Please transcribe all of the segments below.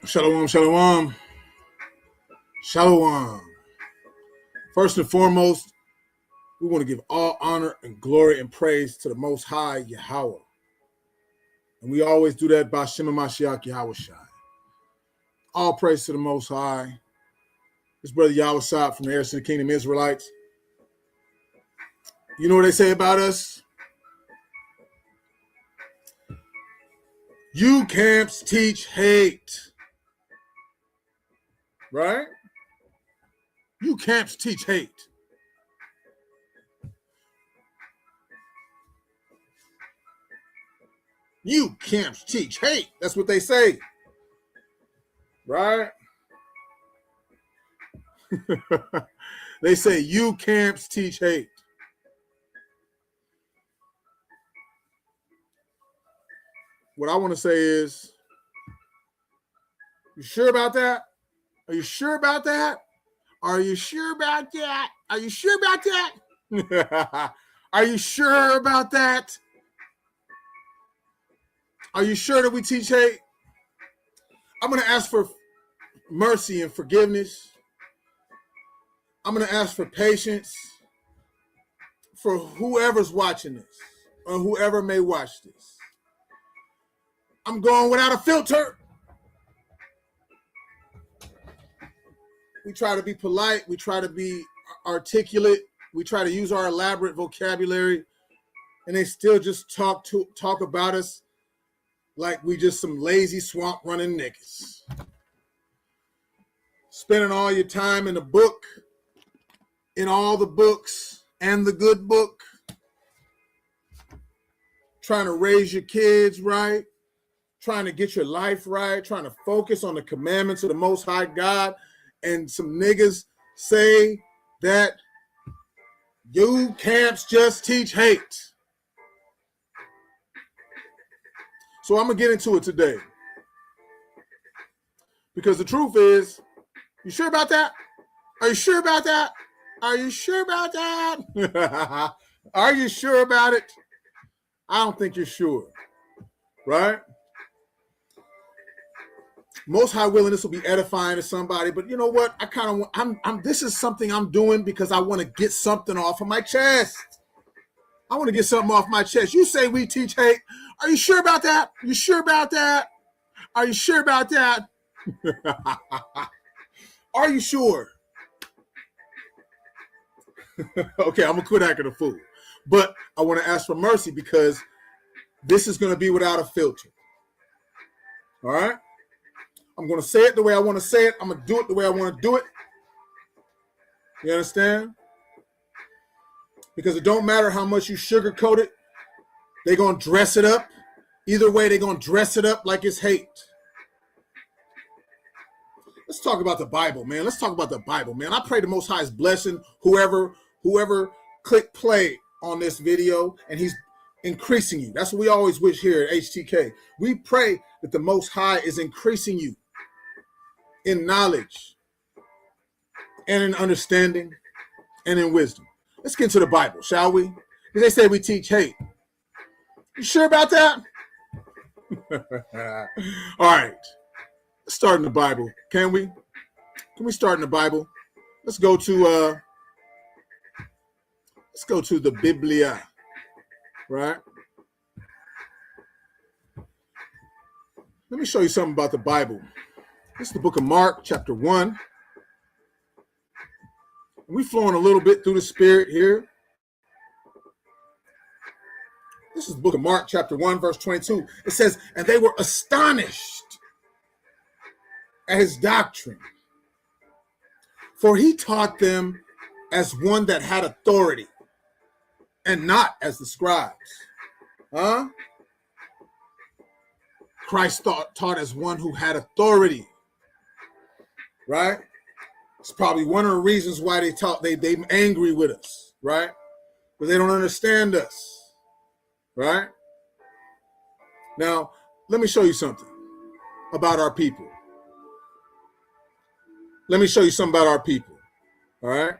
Shalom, shalom, shalom. First and foremost, we want to give all honor and glory and praise to the Most High Yahweh. And we always do that by Shema Mashiach Yahweh Shai. All praise to the Most High. This brother Yahweh Shai from the Heirs to the Kingdom Israelites. You know what they say about us? You camps teach hate. Right? You camps teach hate. You camps teach hate. That's what they say. Right? They say you camps teach hate. What I want to say is, you sure about that? Are you sure about that? Are you sure about that? Are you sure about that? Are you sure about that? Are you sure that we teach hate? I'm going to ask for mercy and forgiveness. I'm going to ask for patience for whoever's watching this or whoever may watch this. I'm going without a filter. We try to be polite. We try to be articulate. We try to use our elaborate vocabulary, and they still just talk about us like we just some lazy swamp running niggas. Spending all your time in the book, in all the books and the good book, trying to raise your kids right, trying to get your life right, trying to focus on the commandments of the Most High God. And some niggas say that you camps just teach hate. So I'm going to get into it today. Because the truth is, you sure about that? Are you sure about that? Are you sure about that? Are you sure about it? I don't think you're sure. Right? Most high willing, this will be edifying to somebody, but you know what? I kind of this is something I'm doing because I want to get something off of my chest. I want to get something off my chest. You say we teach hate. Are you sure about that? You sure about that? Are you sure about that? Are you sure? Okay, I'm gonna quit acting a fool. But I want to ask for mercy because this is going to be without a filter. All right? I'm going to say it the way I want to say it. I'm going to do it the way I want to do it. You understand? Because it don't matter how much you sugarcoat it. They're going to dress it up. Either way, they're going to dress it up like it's hate. Let's talk about the Bible, man. Let's talk about the Bible, man. I pray the Most High's blessing whoever click play on this video, and he's increasing you. That's what we always wish here at HTK. We pray that the Most High is increasing you in knowledge and in understanding and in wisdom. Let's get into the Bible, shall we? Because they say we teach hate. You sure about that? All right. Let's start in the Bible. Can we? Can we start in the Bible? Let's go to the Biblia, right? Let me show you something about the Bible. This is the book of Mark, chapter 1. We're flowing a little bit through the Spirit here. This is the book of Mark, chapter 1, verse 22. It says, and they were astonished at his doctrine, for he taught them as one that had authority, and not as the scribes. Huh? Christ taught as one who had authority. Right? It's probably one of the reasons why they angry with us, right? Because they don't understand us. Right? Now, let me show you something about our people. Let me show you something about our people. All right?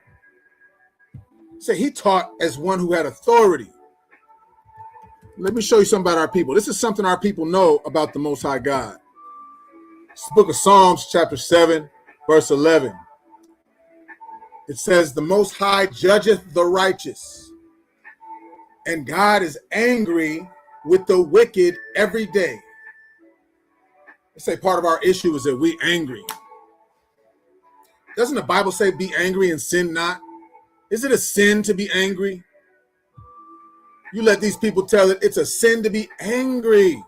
Say he taught as one who had authority. Let me show you something about our people. This is something our people know about the Most High God. the book of Psalms, chapter 7, verse 11. It says, the Most High judgeth the righteous, and God is angry with the wicked every day. Let's say part of our issue is that we angry. Doesn't the Bible say be angry and sin not? Is it a sin to be angry? You let these people tell it it's a sin to be angry,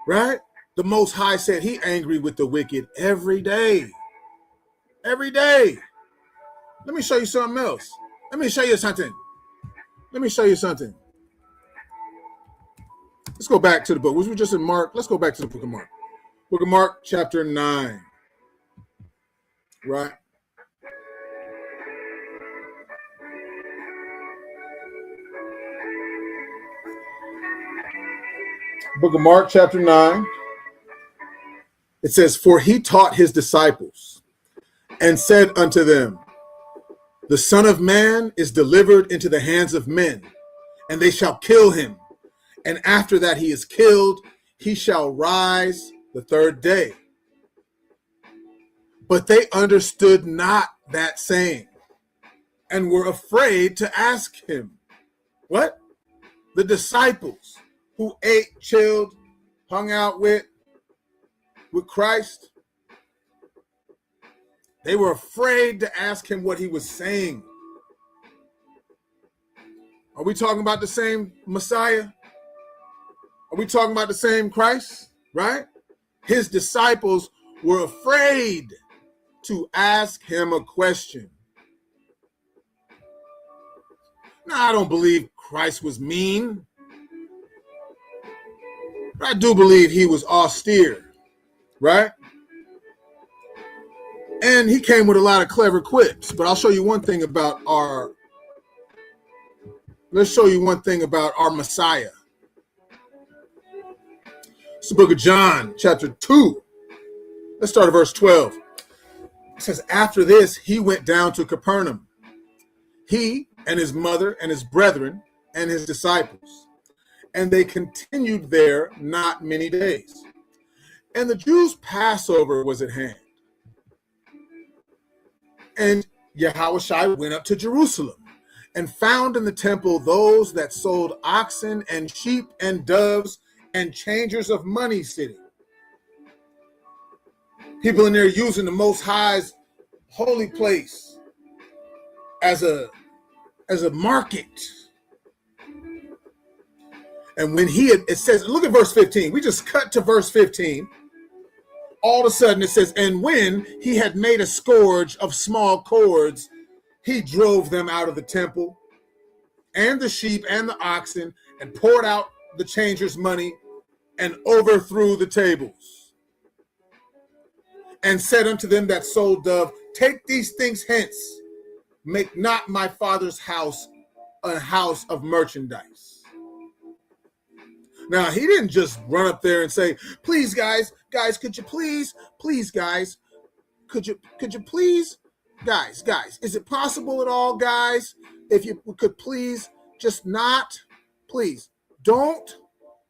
right? The Most High said he angry with the wicked every day. Every day. Let me show you something else. Let me show you something. Let's go back to the book. We were just in Mark. Let's go back to the book of Mark. Book of Mark, chapter 9. Right? Book of Mark, chapter 9. It says, for he taught his disciples and said unto them, the Son of Man is delivered into the hands of men, and they shall kill him. And after that he is killed, he shall rise the third day. But they understood not that saying, and were afraid to ask him. What? The disciples who ate, chilled, hung out with Christ, they were afraid to ask him what he was saying. Are we talking about the same Messiah? Are we talking about the same Christ? Right? His disciples were afraid to ask him a question. Now, I don't believe Christ was mean, but I do believe he was austere, right? And he came with a lot of clever quips, but I'll show you one thing about let's show you one thing about our Messiah. It's the book of John, chapter 2. Let's start at verse 12. It says, after this, he went down to Capernaum, he and his mother and his brethren and his disciples. And they continued there not many days. And the Jews' Passover was at hand. And Yahushua went up to Jerusalem and found in the temple those that sold oxen and sheep and doves and changers of money sitting. People in there using the Most High's holy place as a market. And when it says, look at verse 15. We just cut to verse 15. All of a sudden it says, and when he had made a scourge of small cords, he drove them out of the temple and the sheep and the oxen and poured out the changers' money and overthrew the tables. And said unto them that sold dove, take these things hence, make not my Father's house a house of merchandise. Now, he didn't just run up there and say, please, guys, could you please, guys, could you please, guys, is it possible at all, guys, if you could please just not, please, don't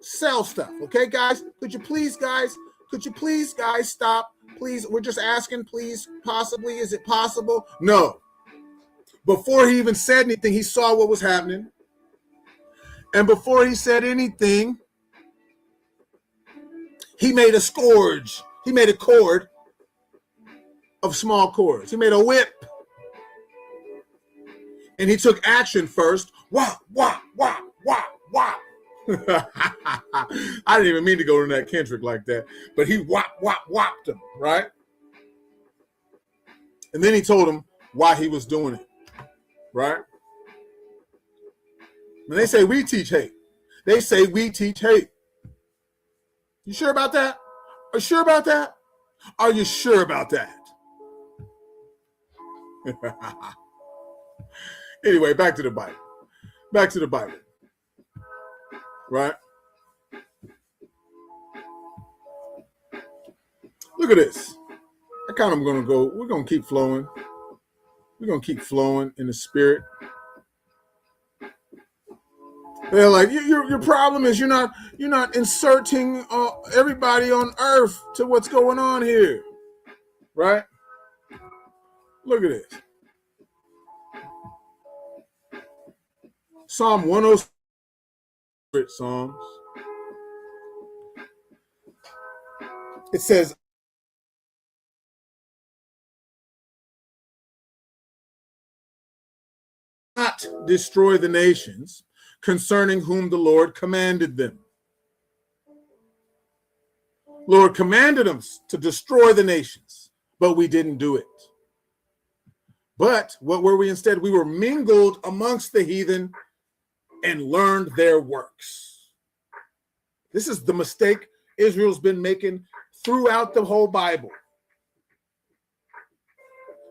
sell stuff, okay, guys? Could you please, guys, stop, please? We're just asking, please, possibly, is it possible? No. Before he even said anything, he saw what was happening. And before he said anything, he made a scourge. He made a cord of small cords. He made a whip. And he took action first. Wah, wah, wah, wah, wah. I didn't even mean to go to that Kendrick like that. But he whop, whop, whopped him, right? And then he told him why he was doing it, right? When they say we teach hate, they say we teach hate. You sure about that? Are you sure about that? Are you sure about that? Anyway, back to the Bible. Right? Look at this. We're going to keep flowing. We're going to keep flowing in the spirit. They're like, your problem is you're not inserting everybody on earth to what's going on here, right? Look at this. Psalm 106 Psalms. It says, not destroy the nations concerning whom the Lord commanded them. Lord commanded us to destroy the nations, but we didn't do it. But what were we instead? We were mingled amongst the heathen and learned their works. This is the mistake Israel's been making throughout the whole Bible.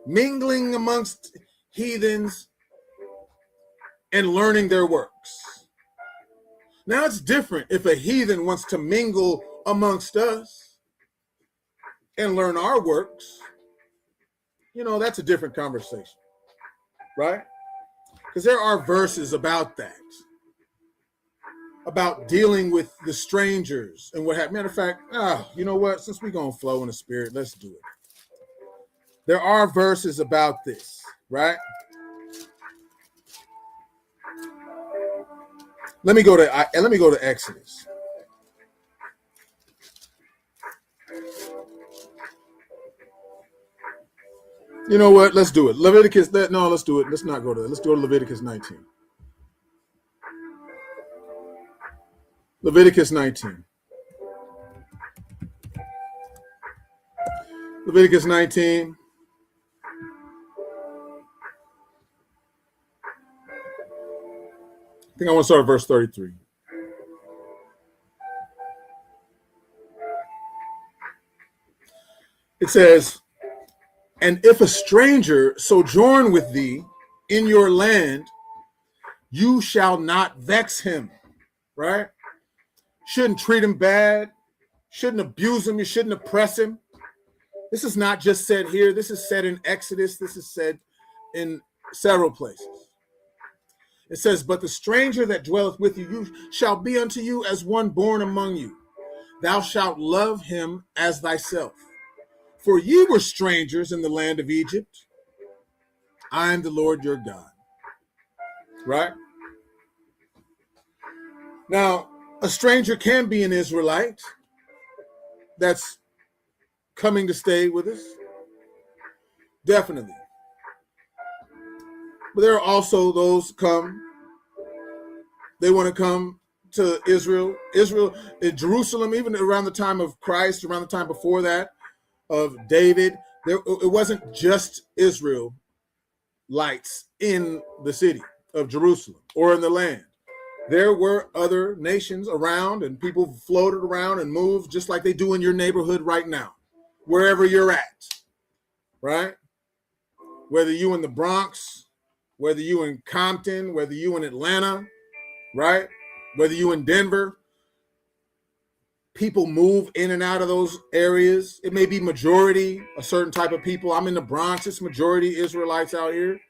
Mingling amongst heathens and learning their works. Now it's different if a heathen wants to mingle amongst us and learn our works. You know, that's a different conversation, right? Because there are verses about that, about dealing with the strangers and what have. Matter of fact, you know what? Since we're going to flow in the spirit, let's do it. There are verses about this, right? Let me go to Exodus. You know what? Let's do it. Leviticus. No, let's do it. Let's not go to that. Let's go to Leviticus 19. Leviticus 19. Leviticus 19. I think I want to start at verse 33. It says, and if a stranger sojourn with thee in your land, you shall not vex him, right? Shouldn't treat him bad. Shouldn't abuse him. You shouldn't oppress him. This is not just said here. This is said in Exodus. This is said in several places. It says, but the stranger that dwelleth with you shall be unto you as one born among you. Thou shalt love him as thyself. For ye were strangers in the land of Egypt. I am the Lord your God. Right? Now, a stranger can be an Israelite that's coming to stay with us. Definitely. But there are also those they want to come to Israel, in Jerusalem, even around the time of Christ, around the time before that, of David. It wasn't just Israelites in the city of Jerusalem or in the land. There were other nations around, and people floated around and moved just like they do in your neighborhood right now, wherever you're at, right? Whether you in the Bronx, whether you in Compton, whether you in Atlanta, right? Whether you in Denver, people move in and out of those areas. It may be majority, a certain type of people. I'm in the Bronx, it's majority Israelites out here.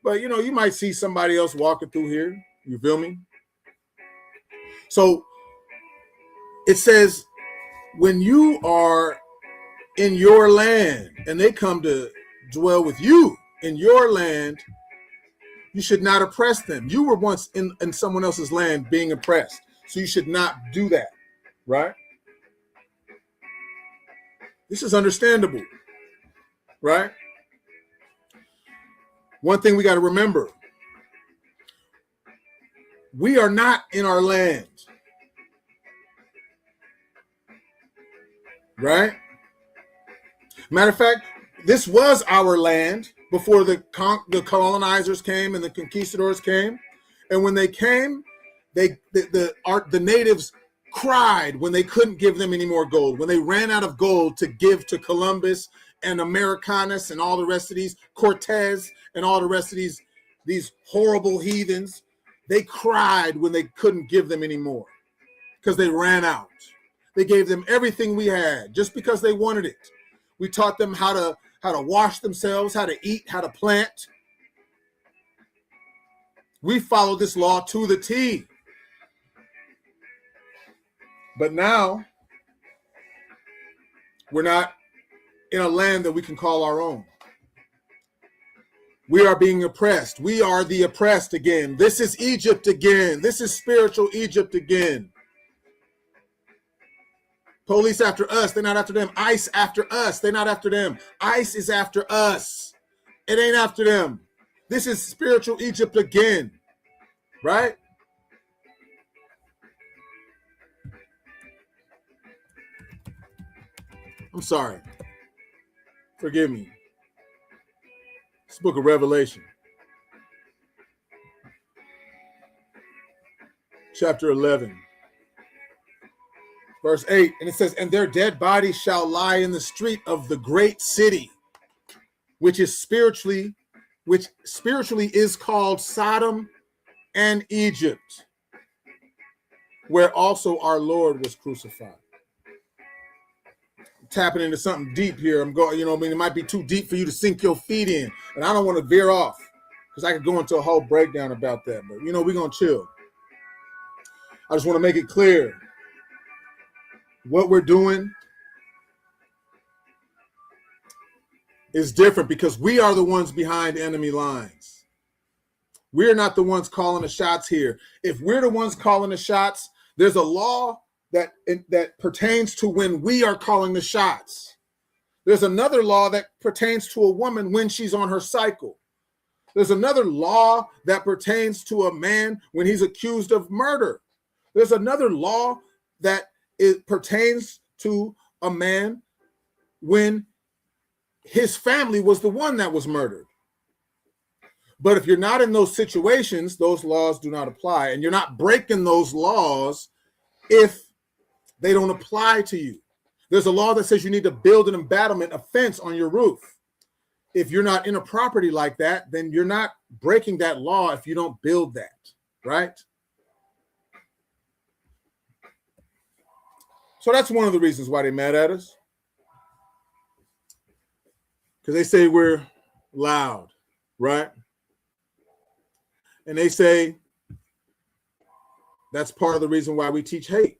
But, you might see somebody else walking through here. You feel me? So it says, when you are in your land and they come to dwell with you in your land, you should not oppress them. You were once in someone else's land being oppressed. So you should not do that, right? This is understandable, right? One thing we got to remember, we are not in our land, right? Matter of fact, this was our land before the colonizers came and the conquistadors came. And when they came, the natives cried when they couldn't give them any more gold, when they ran out of gold to give to Columbus and Americanus and all the rest of these, Cortez and all the rest of these horrible heathens. They cried when they couldn't give them any more because they ran out. They gave them everything we had just because they wanted it. We taught them how to wash themselves, how to eat, how to plant. We followed this law to the T. But now we're not in a land that we can call our own. We are being oppressed. We are the oppressed again. This is Egypt again. This is spiritual Egypt again. Police after us. They're not after them. ICE after us. They're not after them. ICE is after us. It ain't after them. This is spiritual Egypt again. Right? I'm sorry. Forgive me. It's the book of Revelation. Chapter 11. Verse 8. And it says, and their dead bodies shall lie in the street of the great city, which spiritually is called Sodom and Egypt, where also our Lord was crucified. Tapping into something deep here. I'm going, it might be too deep for you to sink your feet in. And I don't want to veer off because I could go into a whole breakdown about that. But, we're going to chill. I just want to make it clear what we're doing is different because we are the ones behind enemy lines. We're not the ones calling the shots here. If we're the ones calling the shots, there's a law that pertains to when we are calling the shots. There's another law that pertains to a woman when she's on her cycle. There's another law that pertains to a man when he's accused of murder. There's another law that pertains to a man when his family was the one that was murdered. But if you're not in those situations, those laws do not apply. And you're not breaking those laws if they don't apply to you. There's a law that says you need to build an embattlement, a fence on your roof. If you're not in a property like that, then you're not breaking that law if you don't build that, right? So that's one of the reasons why they're mad at us. Because they say we're loud, right? And they say that's part of the reason why we teach hate.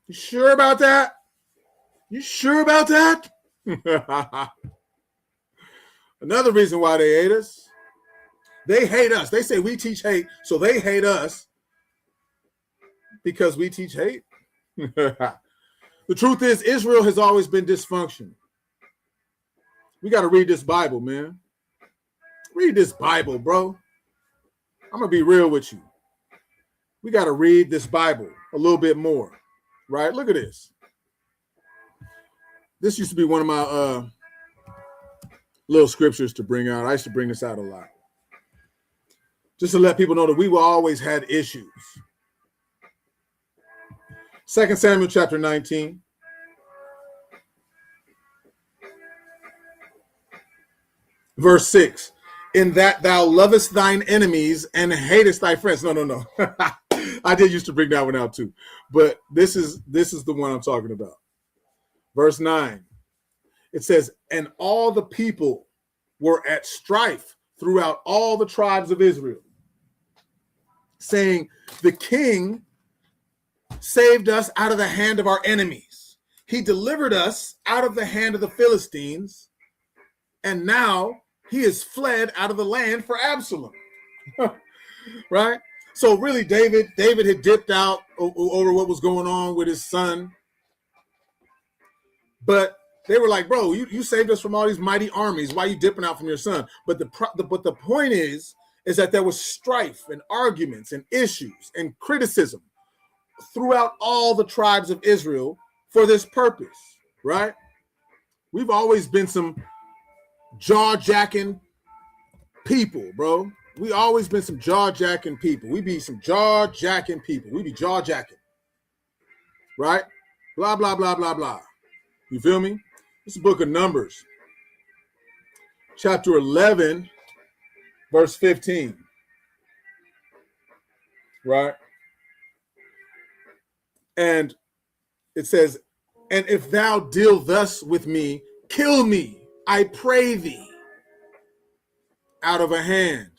You sure about that? You sure about that? Another reason why they hate us. They hate us. They say we teach hate, so they hate us because we teach hate. The truth is, Israel has always been dysfunctional. We got to read this Bible, man. Read this Bible, bro. I'm going to be real with you. We got to read this Bible a little bit more. Right? Look at this. This used to be one of my little scriptures to bring out. I used to bring this out a lot. Just to let people know that we always had issues. 2 Samuel chapter 19. Verse 6. In that thou lovest thine enemies and hatest thy friends. No. I did used to bring that one out too. But this is the one I'm talking about. Verse 9. It says, and all the people were at strife throughout all the tribes of Israel, saying, the king saved us out of the hand of our enemies. He delivered us out of the hand of the Philistines, and now he is fled out of the land for Absalom. Right? So really, David had dipped out over what was going on with his son. But they were like, bro, you saved us from all these mighty armies. Why are you dipping out from your son? But the point is that there was strife and arguments and issues and criticism throughout all the tribes of Israel for this purpose, right? We've always been some jaw-jacking people, bro. We always been some jaw-jacking people. We be some jaw-jacking people. We be jaw-jacking, right? Blah, blah, blah, blah, blah. You feel me? This is the book of Numbers, chapter 11, verse 15, right? And it says, and if thou deal thus with me, kill me, I pray thee, out of a hand,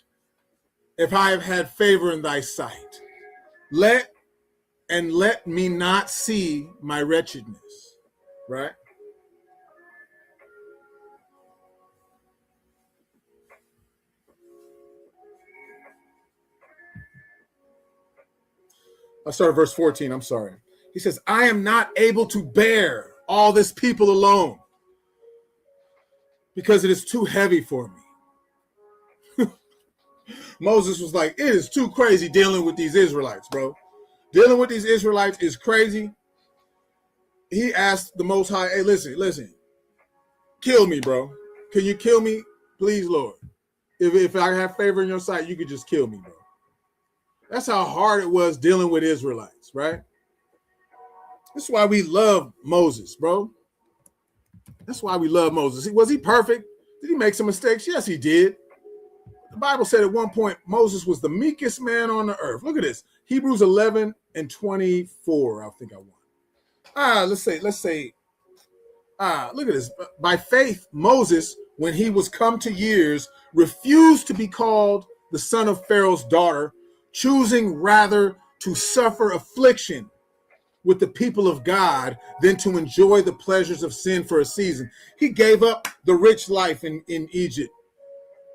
if I have had favor in thy sight. Let and let me not see my wretchedness. Right? I'll start at verse 14. I'm sorry. He says, I am not able to bear all this people alone because it is too heavy for me. Moses was like, it is too crazy dealing with these Israelites, bro. Dealing with these Israelites is crazy. He asked the Most High, hey, listen, kill me, bro. Can you kill me? Please, Lord. If I have favor in your sight, you could just kill me, bro. That's how hard it was dealing with Israelites, right? That's why we love Moses, bro. That's why we love Moses. Was he perfect? Did he make some mistakes? Yes, he did. The Bible said at one point, Moses was the meekest man on the earth. Look at this. Hebrews 11 and 24, I think I want. Let's say, look at this. By faith, Moses, when he was come to years, refused to be called the son of Pharaoh's daughter, choosing rather to suffer affliction with the people of God than to enjoy the pleasures of sin for a season. He gave up the rich life in Egypt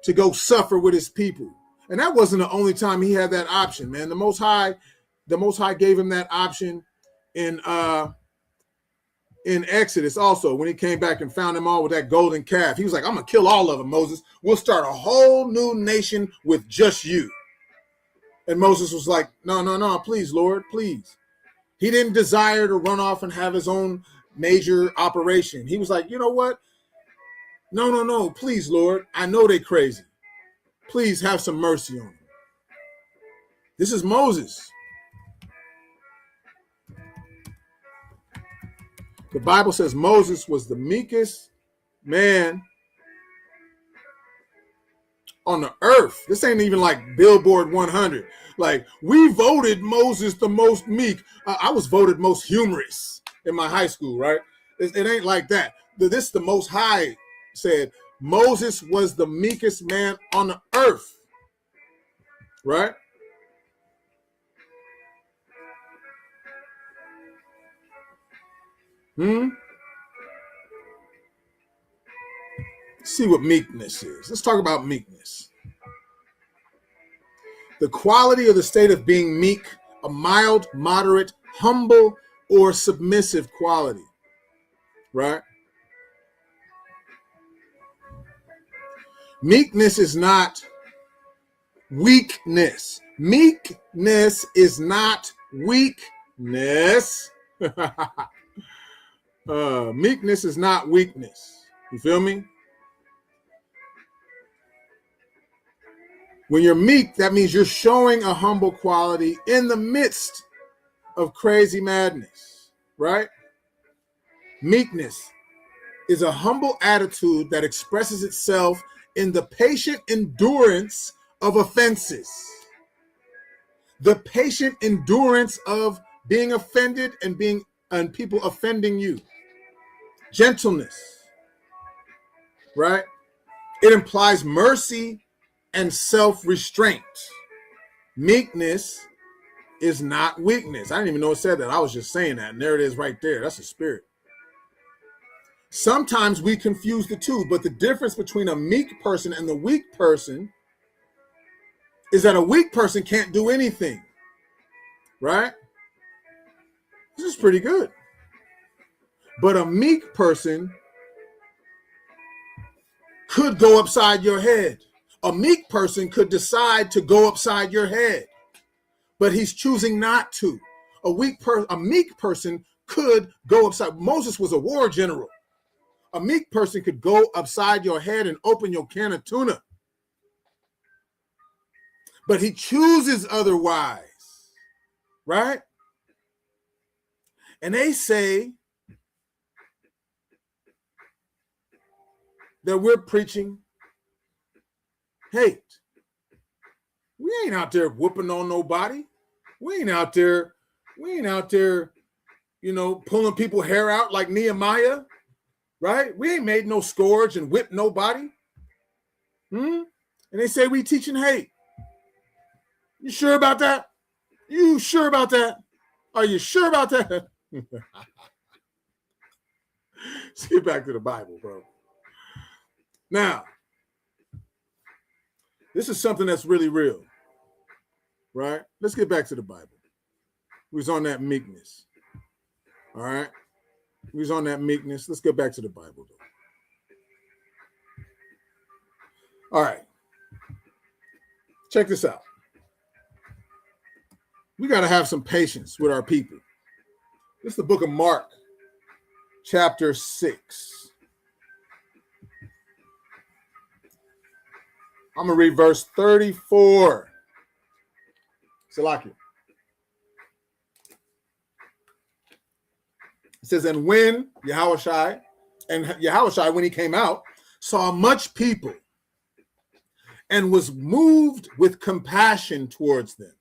to go suffer with his people. And that wasn't the only time he had that option, man. The Most High gave him that option in Exodus also, when he came back and found them all with that golden calf. He was like, I'm going to kill all of them, Moses. We'll start a whole new nation with just you. And Moses was like, no, please, Lord, please. He didn't desire to run off and have his own major operation. He was like, you know what? No, please, Lord. I know they're crazy. Please have some mercy on them. This is Moses. The Bible says Moses was the meekest man on the earth. This ain't even like Billboard 100. Like, we voted Moses the most meek. I was voted most humorous in my high school, right? It ain't like that. This the Most High said Moses was the meekest man on the earth, right? See what meekness is. Let's talk about meekness. The quality or the state of being meek, a mild, moderate, humble, or submissive quality, right? Meekness is not weakness. Meekness is not weakness. Meekness is not weakness. You feel me? When you're meek, that means you're showing a humble quality in the midst of crazy madness, right? Meekness is a humble attitude that expresses itself in the patient endurance of offenses. The patient endurance of being offended and people offending you. Gentleness, right? It implies mercy and self-restraint. Meekness is not weakness. I didn't even know it said that. I was just saying that. And there it is right there. That's the spirit. Sometimes we confuse the two, but the difference between a meek person and the weak person is that a weak person can't do anything, right? This is pretty good. But a meek person could go upside your head. A meek person could decide to go upside your head, but he's choosing not to. A meek person could go upside. Moses was a war general. A meek person could go upside your head and open your can of tuna, but he chooses otherwise, right? And they say that we're preaching hate. We ain't out there whooping on nobody. We ain't out there, pulling people's hair out like Nehemiah, right? We ain't made no scourge and whipped nobody. And they say we teaching hate. You sure about that? You sure about that? Are you sure about that? Let's get back to the Bible, bro. Now, this is something that's really real, right? Let's get back to the Bible. We was on that meekness. All right? We was on that meekness. Let's get back to the Bible, though. All right. Check this out. We got to have some patience with our people. This is the book of Mark, chapter 6. I'm going to read verse 34. Salaki. It says, and when Yahushua, when he came out, saw much people and was moved with compassion towards them,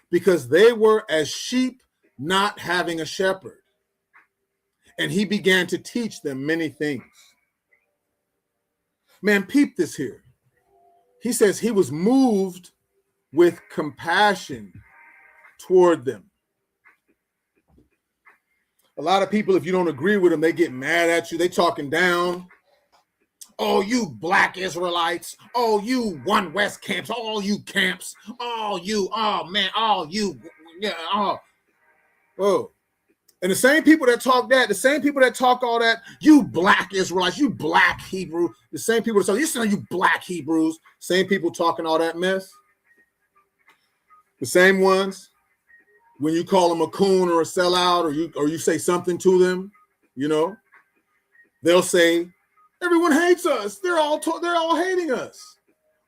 because they were as sheep not having a shepherd. And he began to teach them many things. Man, peep this here. He says he was moved with compassion toward them. A lot of people, if you don't agree with them, they get mad at you. They talking down. Oh, you black Israelites. Oh, you One West camps. All you camps. All you. Oh, man. All you. Yeah. Oh. And the same people that talk that, the same people that talk all that, you black Israelites, you black Hebrew, the same people that say, you black Hebrews, same people talking all that mess. The same ones, when you call them a coon or a sellout, or you say something to them, they'll say, everyone hates us. They're all hating us.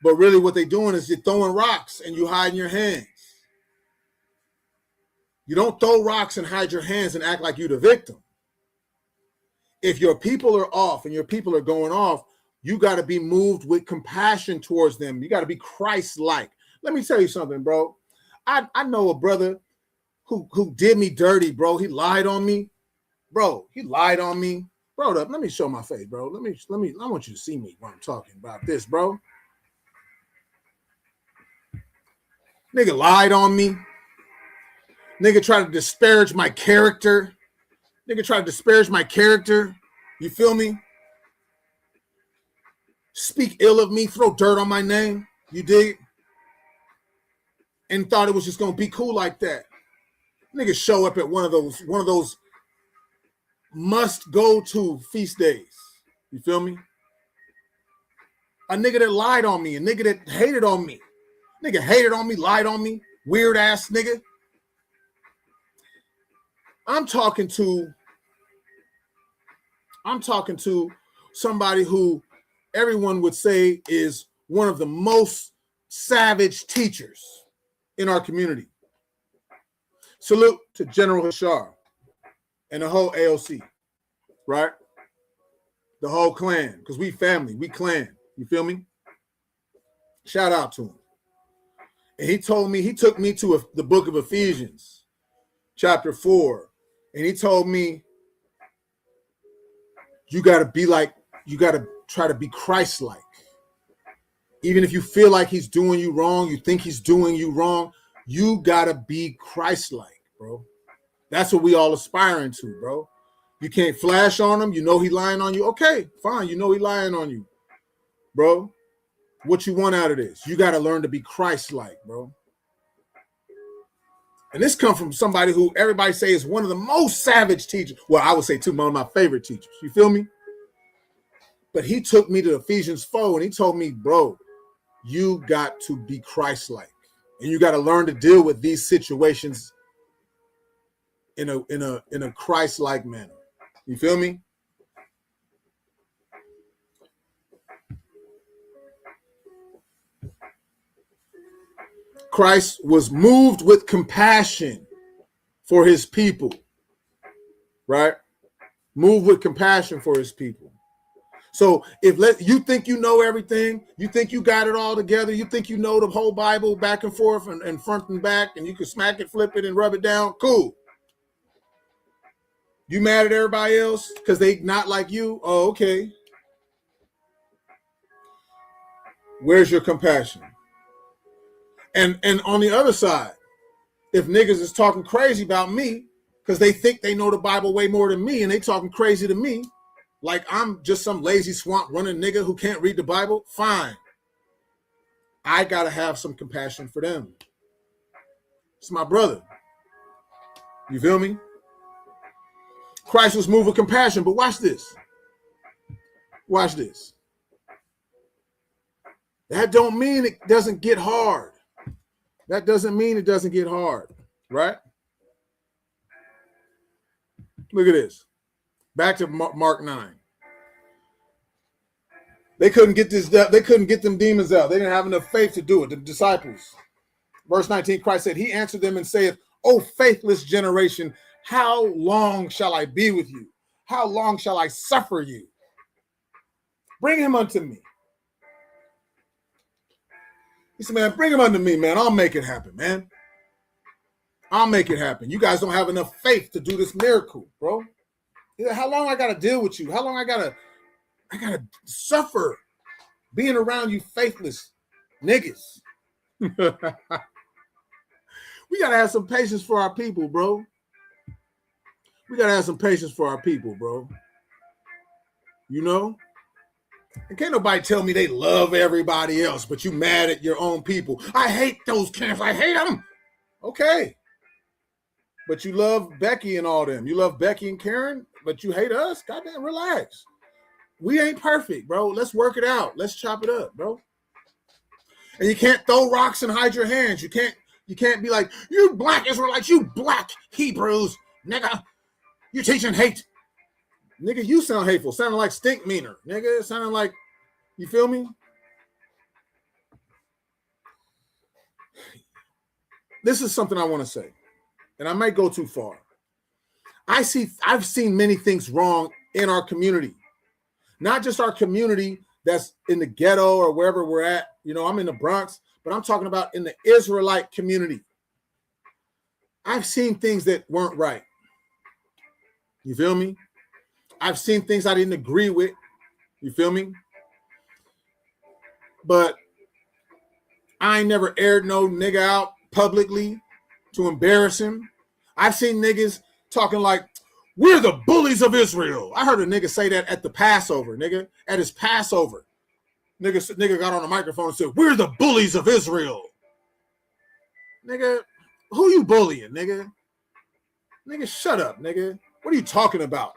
But really what they're doing is you're throwing rocks and you hiding your hands. You don't throw rocks and hide your hands and act like you're the victim. If your people are off and your people are going off, you got to be moved with compassion towards them. You got to be Christ-like. Let me tell you something, bro. I know a brother who did me dirty, bro. He lied on me. Bro, he lied on me. Bro, let me show my face, bro. Let me. I want you to see me when I'm talking about this, bro. Nigga lied on me. Nigga tried to disparage my character. You feel me? Speak ill of me, throw dirt on my name. You dig? And thought it was just gonna be cool like that. Nigga show up at one of those must go to feast days. You feel me? A nigga that lied on me, a nigga that hated on me. Nigga hated on me, lied on me, weird ass nigga. I'm talking to somebody who everyone would say is one of the most savage teachers in our community. Salute to General Hashar and the whole AOC, right? The whole clan, because we family, we clan. You feel me? Shout out to him. And he took me to the book of Ephesians, chapter 4. And he told me, you got to try to be Christ-like. Even if you feel like he's doing you wrong, you think he's doing you wrong, you got to be Christ-like, bro. That's what we all aspiring to, bro. You can't flash on him. You know he lying on you. Okay, fine. You know he lying on you, bro. What you want out of this? You got to learn to be Christ-like, bro. And this comes from somebody who everybody say is one of the most savage teachers. Well, I would say too, one of my favorite teachers. You feel me? But he took me to Ephesians 4 and he told me, bro, you got to be Christ-like. And you got to learn to deal with these situations in a Christ-like manner. You feel me? Christ was moved with compassion for his people, right? Moved with compassion for his people. So if you think you know everything, you think you got it all together, you think you know the whole Bible back and forth and front and back, and you can smack it, flip it, and rub it down, cool. You mad at everybody else because they not like you? Oh, okay. Where's your compassion? And on the other side, if niggas is talking crazy about me because they think they know the Bible way more than me and they talking crazy to me, like I'm just some lazy swamp running nigga who can't read the Bible, fine. I got to have some compassion for them. It's my brother. You feel me? Christ was moved with compassion, but watch this. Watch this. That don't mean it doesn't get hard. That doesn't mean it doesn't get hard, right? Look at this. Back to Mark 9. They couldn't get them demons out. They didn't have enough faith to do it. The disciples. Verse 19, Christ said, he answered them and saith, O faithless generation, how long shall I be with you? How long shall I suffer you? Bring him unto me. He said, man, bring him unto me, man. I'll make it happen, man. I'll make it happen. You guys don't have enough faith to do this miracle, bro. How long I got to deal with you? How long I got to suffer being around you faithless niggas? We got to have some patience for our people, bro. We got to have some patience for our people, bro. You know? And can't nobody tell me they love everybody else, but you mad at your own people. I hate those camps. I hate them. Okay. But you love Becky and all them. You love Becky and Karen, but you hate us? Goddamn, relax. We ain't perfect, bro. Let's work it out. Let's chop it up, bro. And you can't throw rocks and hide your hands. You can't be like, you black Israelites, you black Hebrews, nigga. You teaching hate. Nigga, you sound hateful. Sounding like stink meaner. Nigga, sounding like, you feel me? This is something I want to say, and I might go too far. I've seen many things wrong in our community. Not just our community that's in the ghetto or wherever we're at. You know, I'm in the Bronx, but I'm talking about in the Israelite community. I've seen things that weren't right. You feel me? I've seen things I didn't agree with. You feel me? But I ain't never aired no nigga out publicly to embarrass him. I've seen niggas talking like, we're the bullies of Israel. I heard a nigga say that at the Passover, nigga. At his Passover. Nigga got on the microphone and said, we're the bullies of Israel. Nigga, who you bullying, nigga? Nigga, shut up, nigga. What are you talking about?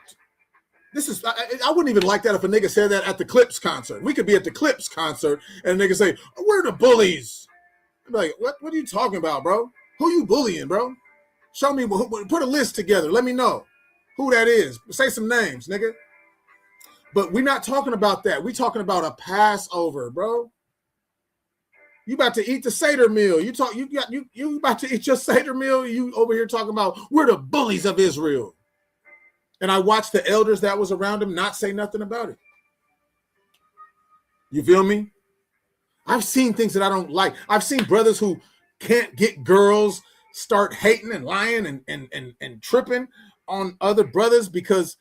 This is, I wouldn't even like that if a nigga said that at the Clips concert. We could be at the Clips concert and a nigga say, we're the bullies. I'm like, what are you talking about, bro? Who you bullying, bro? Show me, put a list together. Let me know who that is. Say some names, nigga. But we're not talking about that. We're talking about a Passover, bro. You about to eat the Seder meal. You about to eat your Seder meal. You over here talking about, we're the bullies of Israel. And I watched the elders that was around him not say nothing about it. You feel me? I've seen things that I don't like. I've seen brothers who can't get girls start hating and lying and tripping on other brothers because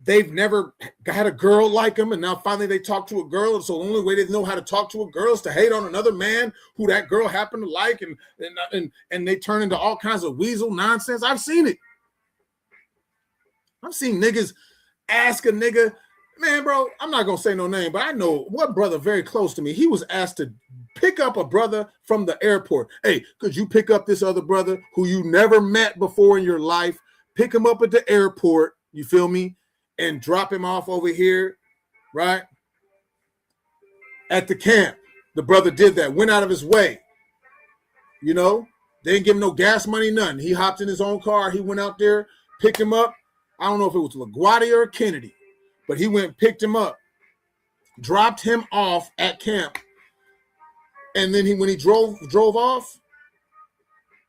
they've never had a girl like them. And now finally they talk to a girl. And so the only way they know how to talk to a girl is to hate on another man who that girl happened to like. And they turn into all kinds of weasel nonsense. I've seen it. I've seen niggas ask a nigga, man, bro, I'm not going to say no name, but I know one brother very close to me. He was asked to pick up a brother from the airport. Hey, could you pick up this other brother who you never met before in your life, pick him up at the airport, you feel me, and drop him off over here, right, at the camp. The brother did that, went out of his way, you know, they didn't give him no gas money, none. He hopped in his own car. He went out there, picked him up. I don't know if it was LaGuardia or Kennedy, but he went and picked him up, dropped him off at camp. And then when he drove off,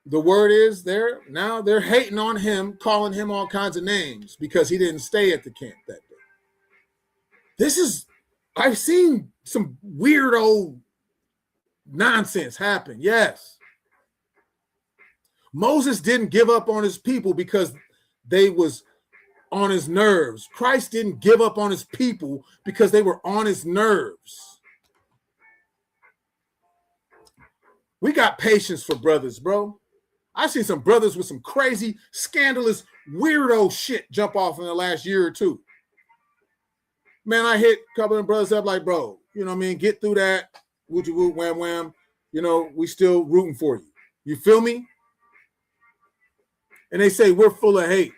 the word is now they're hating on him, calling him all kinds of names because he didn't stay at the camp that day. I've seen some weirdo nonsense happen. Yes. Moses didn't give up on his people because they was on his nerves. Christ didn't give up on his people because they were on his nerves. We got patience for brothers, bro. I see some brothers with some crazy, scandalous, weirdo shit jump off in the last year or two. Man, I hit a couple of brothers up like, bro, you know what I mean? Get through that. Woot you woot, wham wham. You know, we still rooting for you. You feel me? And they say we're full of hate.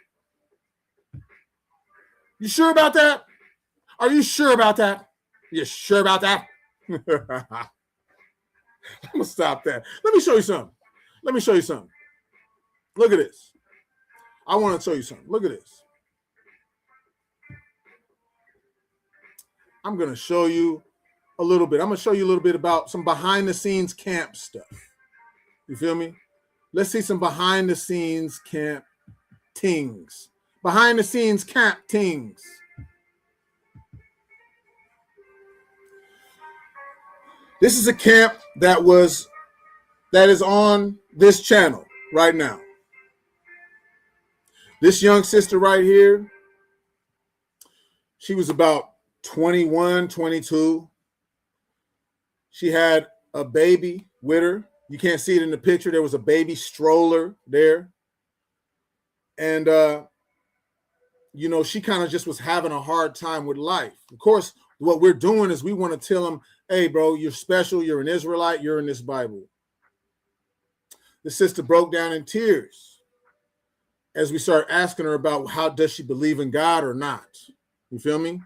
You sure about that? Are you sure about that? You sure about that? I'm gonna stop that. Let me show you something. Let me show you something. Look at this. I want to show you something. Look at this. I'm gonna show you a little bit. I'm gonna show you a little bit about some behind the scenes camp stuff. You feel me? Let's see some behind the scenes camp tings. Behind the scenes camp tings. This is a camp that is on this channel right now. This young sister right here, she was about 21, 22. She had a baby with her. You can't see it in the picture. There was a baby stroller there. And, you know, she kind of just was having a hard time with life. Of course, what we're doing is we want to tell them, hey, bro, you're special. You're an Israelite. You're in this Bible. The sister broke down in tears as we start asking her about how does she believe in God or not. You feel me?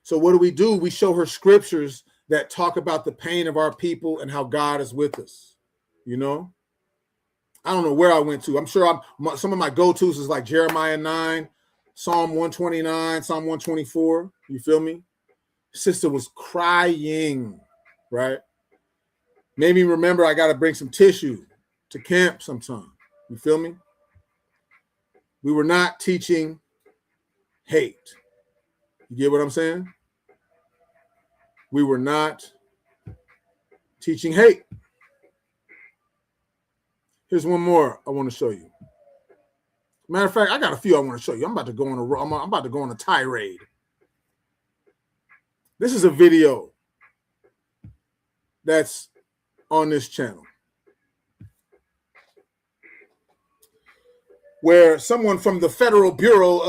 So what do? We show her scriptures that talk about the pain of our people and how God is with us. You know? I don't know where I went to. I'm sure some of my go-tos is like Jeremiah 9, Psalm 129, Psalm 124. You feel me? Sister was crying, right? Made me remember I got to bring some tissue to camp sometime. You feel me? We were not teaching hate. You get what I'm saying? We were not teaching hate. Here's one more I want to show you. Matter of fact, I got a few I want to show you. I'm about to go on a tirade. This is a video that's on this channel where someone from the Federal Bureau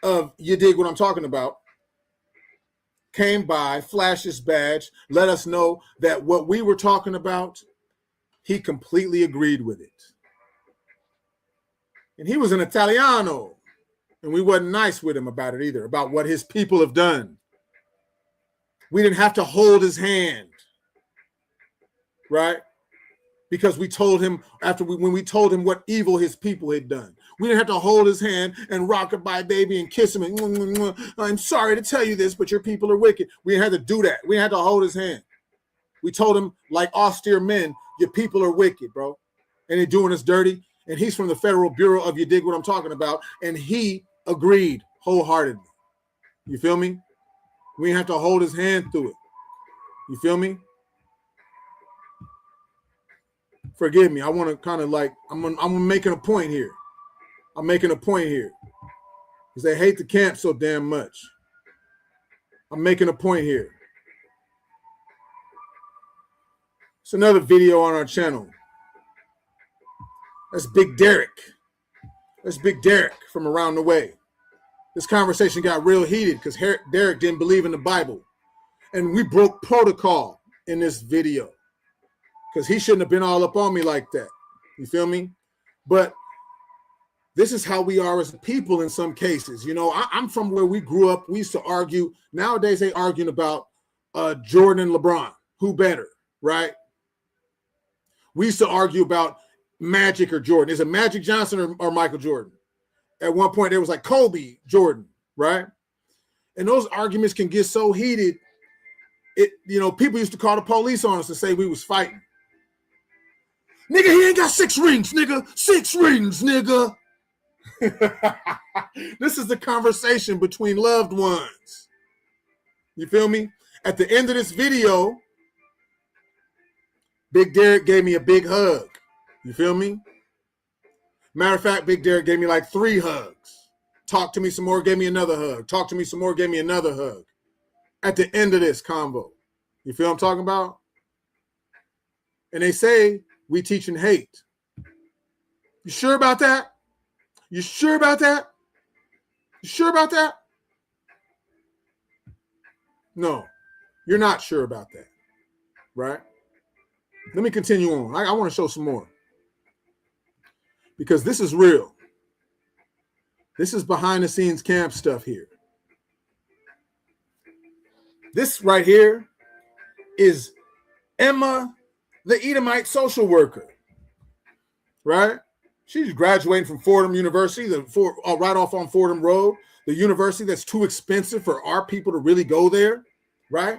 of you dig what I'm talking about came by, flashed his badge, let us know that what we were talking about, he completely agreed with it. And he was an Italiano, and we wasn't nice with him about it either, about what his people have done. We didn't have to hold his hand, right? Because we told him when we told him what evil his people had done. We didn't have to hold his hand and rock it by baby and kiss him and I'm sorry to tell you this, but your people are wicked. We didn't have to do that. We didn't have to hold his hand. We told him like austere men, your people are wicked, bro. And they're doing us dirty. And he's from the Federal Bureau of you dig what I'm talking about. And he agreed wholeheartedly. You feel me? We didn't have to hold his hand through it. You feel me? Forgive me. I want to kind of like, I'm making a point here. I'm making a point here. Because they hate the camp so damn much. I'm making a point here. It's another video on our channel. That's Big Derek. That's Big Derek from around the way. This conversation got real heated because Derek didn't believe in the Bible. And we broke protocol in this video. Because he shouldn't have been all up on me like that. You feel me? But this is how we are as a people in some cases. You know, I'm from where we grew up. We used to argue. Nowadays, they arguing about Jordan and LeBron. Who better, right? We used to argue about Magic or Jordan. Is it Magic Johnson or Michael Jordan? At one point, there was like Kobe Jordan, right? And those arguments can get so heated. People used to call the police on us and say we was fighting. Nigga, he ain't got 6 rings, nigga. 6 rings, nigga. This is the conversation between loved ones. You feel me? At the end of this video, Big Derek gave me a big hug. You feel me? Matter of fact, Big Derek gave me like 3 hugs. Talked to me some more, gave me another hug. Talked to me some more, gave me another hug. At the end of this convo. You feel what I'm talking about? And they say we teaching hate. You sure about that? You sure about that? You sure about that? No, you're not sure about that, right? Let me continue on. I want to show some more because this is real. This is behind the scenes camp stuff here. This right here is Emma, the Edomite social worker, right? She's graduating from Fordham University, right off on Fordham Road, the university that's too expensive for our people to really go there, right?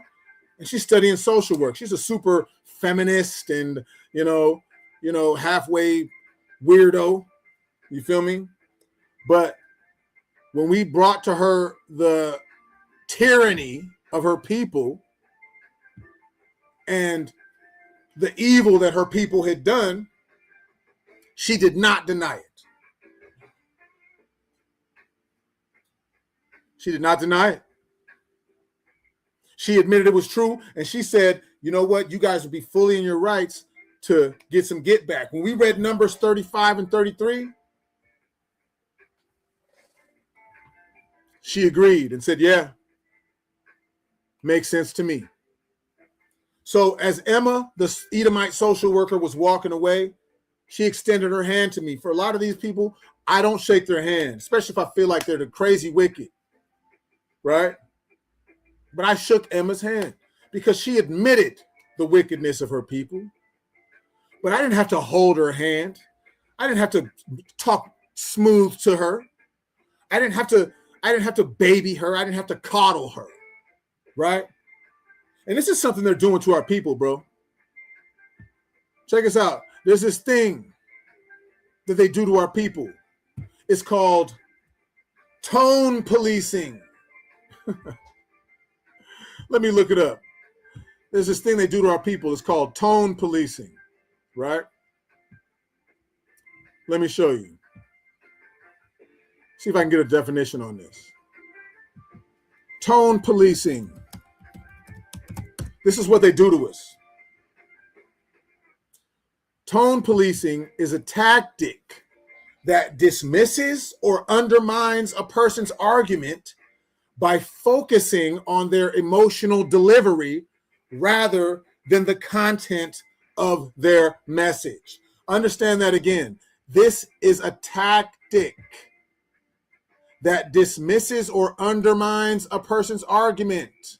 And she's studying social work. She's a super feminist and, halfway weirdo. You feel me? But when we brought to her the tyranny of her people and the evil that her people had done, she did not deny it. She did not deny it. She admitted it was true, and she said, you know what? You guys would be fully in your rights to get some get back. When we read Numbers 35 and 33, she agreed and said, yeah, makes sense to me. So as Emma, the Edomite social worker, was walking away, she extended her hand to me. For a lot of these people, I don't shake their hand, especially if I feel like they're the crazy wicked, right? But I shook Emma's hand because she admitted the wickedness of her people. But I didn't have to hold her hand. I didn't have to talk smooth to her. I didn't have to baby her. I didn't have to coddle her, right? And this is something they're doing to our people, bro. Check us out. There's this thing that they do to our people. It's called tone policing. Let me look it up. There's this thing they do to our people. It's called tone policing, right? Let me show you. See if I can get a definition on this. Tone policing. This is what they do to us. Tone policing is a tactic that dismisses or undermines a person's argument by focusing on their emotional delivery rather than the content of their message. Understand that again. This is a tactic that dismisses or undermines a person's argument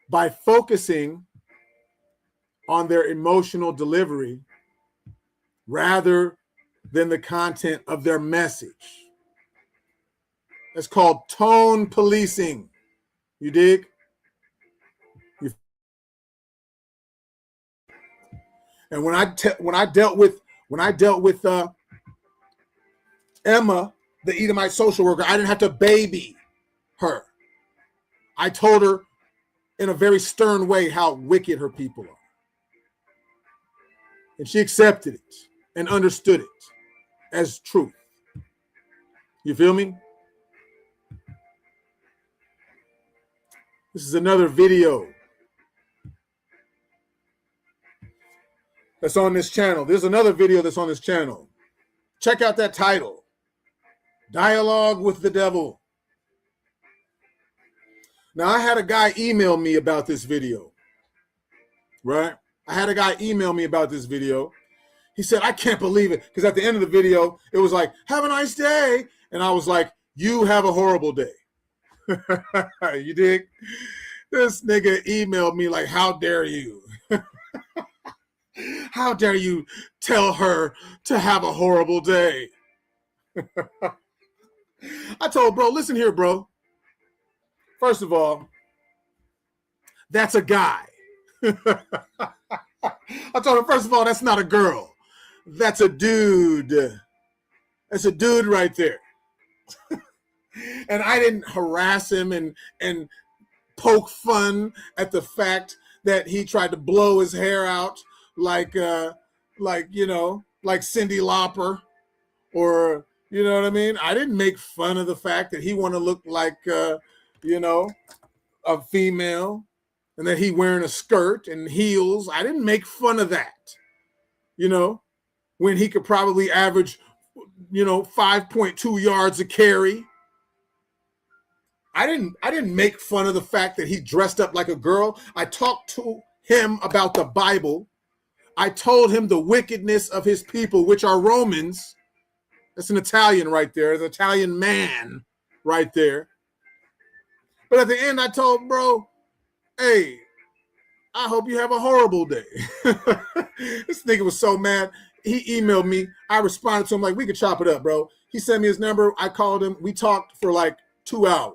by focusing on their emotional delivery rather than the content of their message. It's called tone policing. You dig? And when I dealt with Emma, the Edomite social worker, I didn't have to baby her. I told her in a very stern way how wicked her people are. And she accepted it and understood it as truth. You feel me? This is another video that's on this channel. There's another video that's on this channel. Check out that title. Dialogue with the Devil. Now, I had a guy email me about this video, right? I had a guy email me about this video. He said, I can't believe it. Because at the end of the video, it was like, have a nice day. And I was like, you have a horrible day. You dig? This nigga emailed me like, how dare you? How dare you tell her to have a horrible day? I told bro, listen here, bro. First of all, that's a guy. I told him, first of all, that's not a girl. That's a dude. That's a dude right there. And I didn't harass him and poke fun at the fact that he tried to blow his hair out like Cyndi Lauper, or you know what I mean? I didn't make fun of the fact that he want to look like a female. and that he wearing a skirt and heels. I didn't make fun of that, you know, when he could probably average, 5.2 yards a carry. I didn't make fun of the fact that he dressed up like a girl. I talked to him about the Bible. I told him the wickedness of his people, which are Romans. That's an Italian right there, an Italian man right there. But at the end, I told bro, hey, I hope you have a horrible day. This nigga was so mad. He emailed me. I responded to him like, we could chop it up, bro. He sent me his number. I called him. We talked for like 2 hours.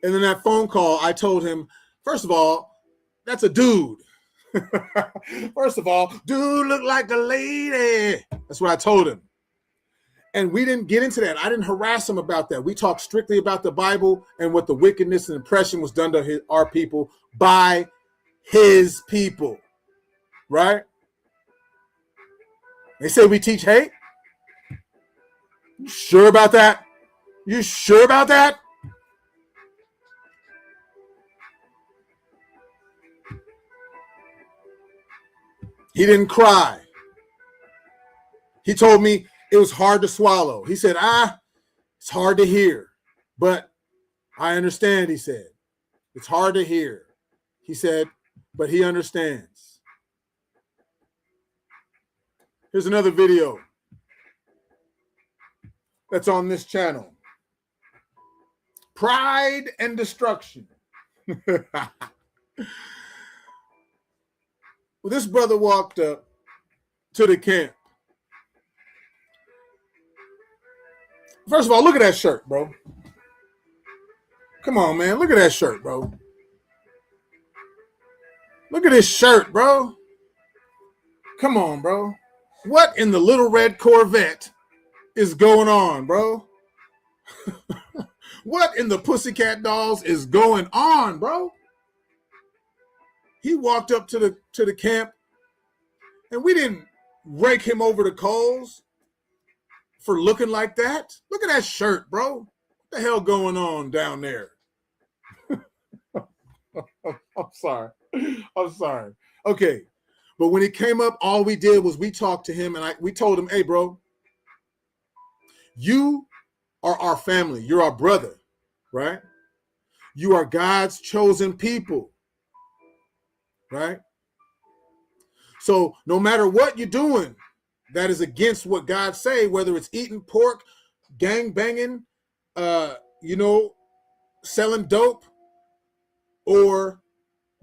And then that phone call, I told him, first of all, that's a dude. First of all, dude look like a lady. That's what I told him. And we didn't get into that. I didn't harass him about that. We talked strictly about the Bible and what the wickedness and oppression was done to our people by his people. Right? They say we teach hate. You sure about that? You sure about that? He didn't cry. He told me it was hard to swallow. He said, it's hard to hear, but I understand, he said. It's hard to hear. He said, but he understands. Here's another video that's on this channel. Pride and Destruction. Well, this brother walked up to the camp. First of all, look at that shirt, bro. Come on, man. Look at that shirt, bro. Look at this shirt, bro. Come on, bro. What in the little red Corvette is going on, bro? What in the Pussycat Dolls is going on, bro? He walked up to the camp, and we didn't rake him over the coals for looking like that. Look at that shirt, bro. What the hell going on down there? I'm sorry. Okay. But when he came up, all we did was we talked to him, and we told him, hey, bro, you are our family. You're our brother, right? You are God's chosen people. Right? So no matter what you're doing that is against what God say, whether it's eating pork, gang banging, selling dope, or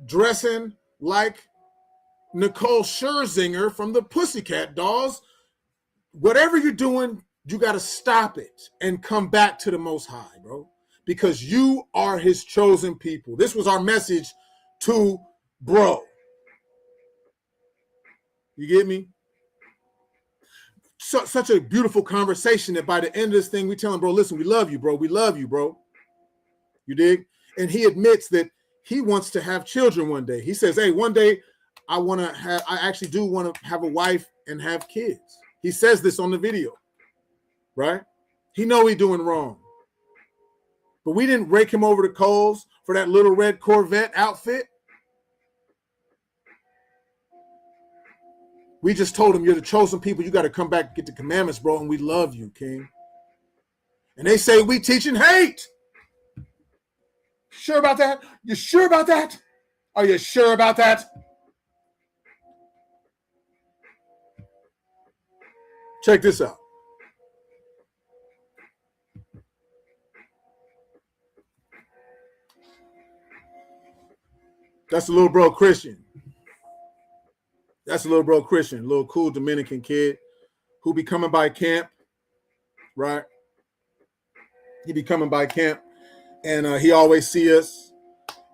dressing like Nicole Scherzinger from the Pussycat Dolls, whatever you're doing, you got to stop it and come back to the Most High, bro, because you are his chosen people. This was our message to bro. You get me? Such a beautiful conversation that by the end of this thing, we tell him, bro, listen, we love you, bro. We love you, bro. You dig? And he admits that he wants to have children one day. He says, hey, one day I actually do want to have a wife and have kids. He says this on the video, right? He know he's doing wrong. But we didn't rake him over the coals for that little red Corvette outfit. We just told him, you're the chosen people. You got to come back and get the commandments, bro. And we love you, King. And they say we teaching hate. Sure about that? You sure about that? Are you sure about that? Check this out. That's a little bro Christian. That's a little bro Christian, little cool Dominican kid who be coming by camp, right? He be coming by camp, and he always see us.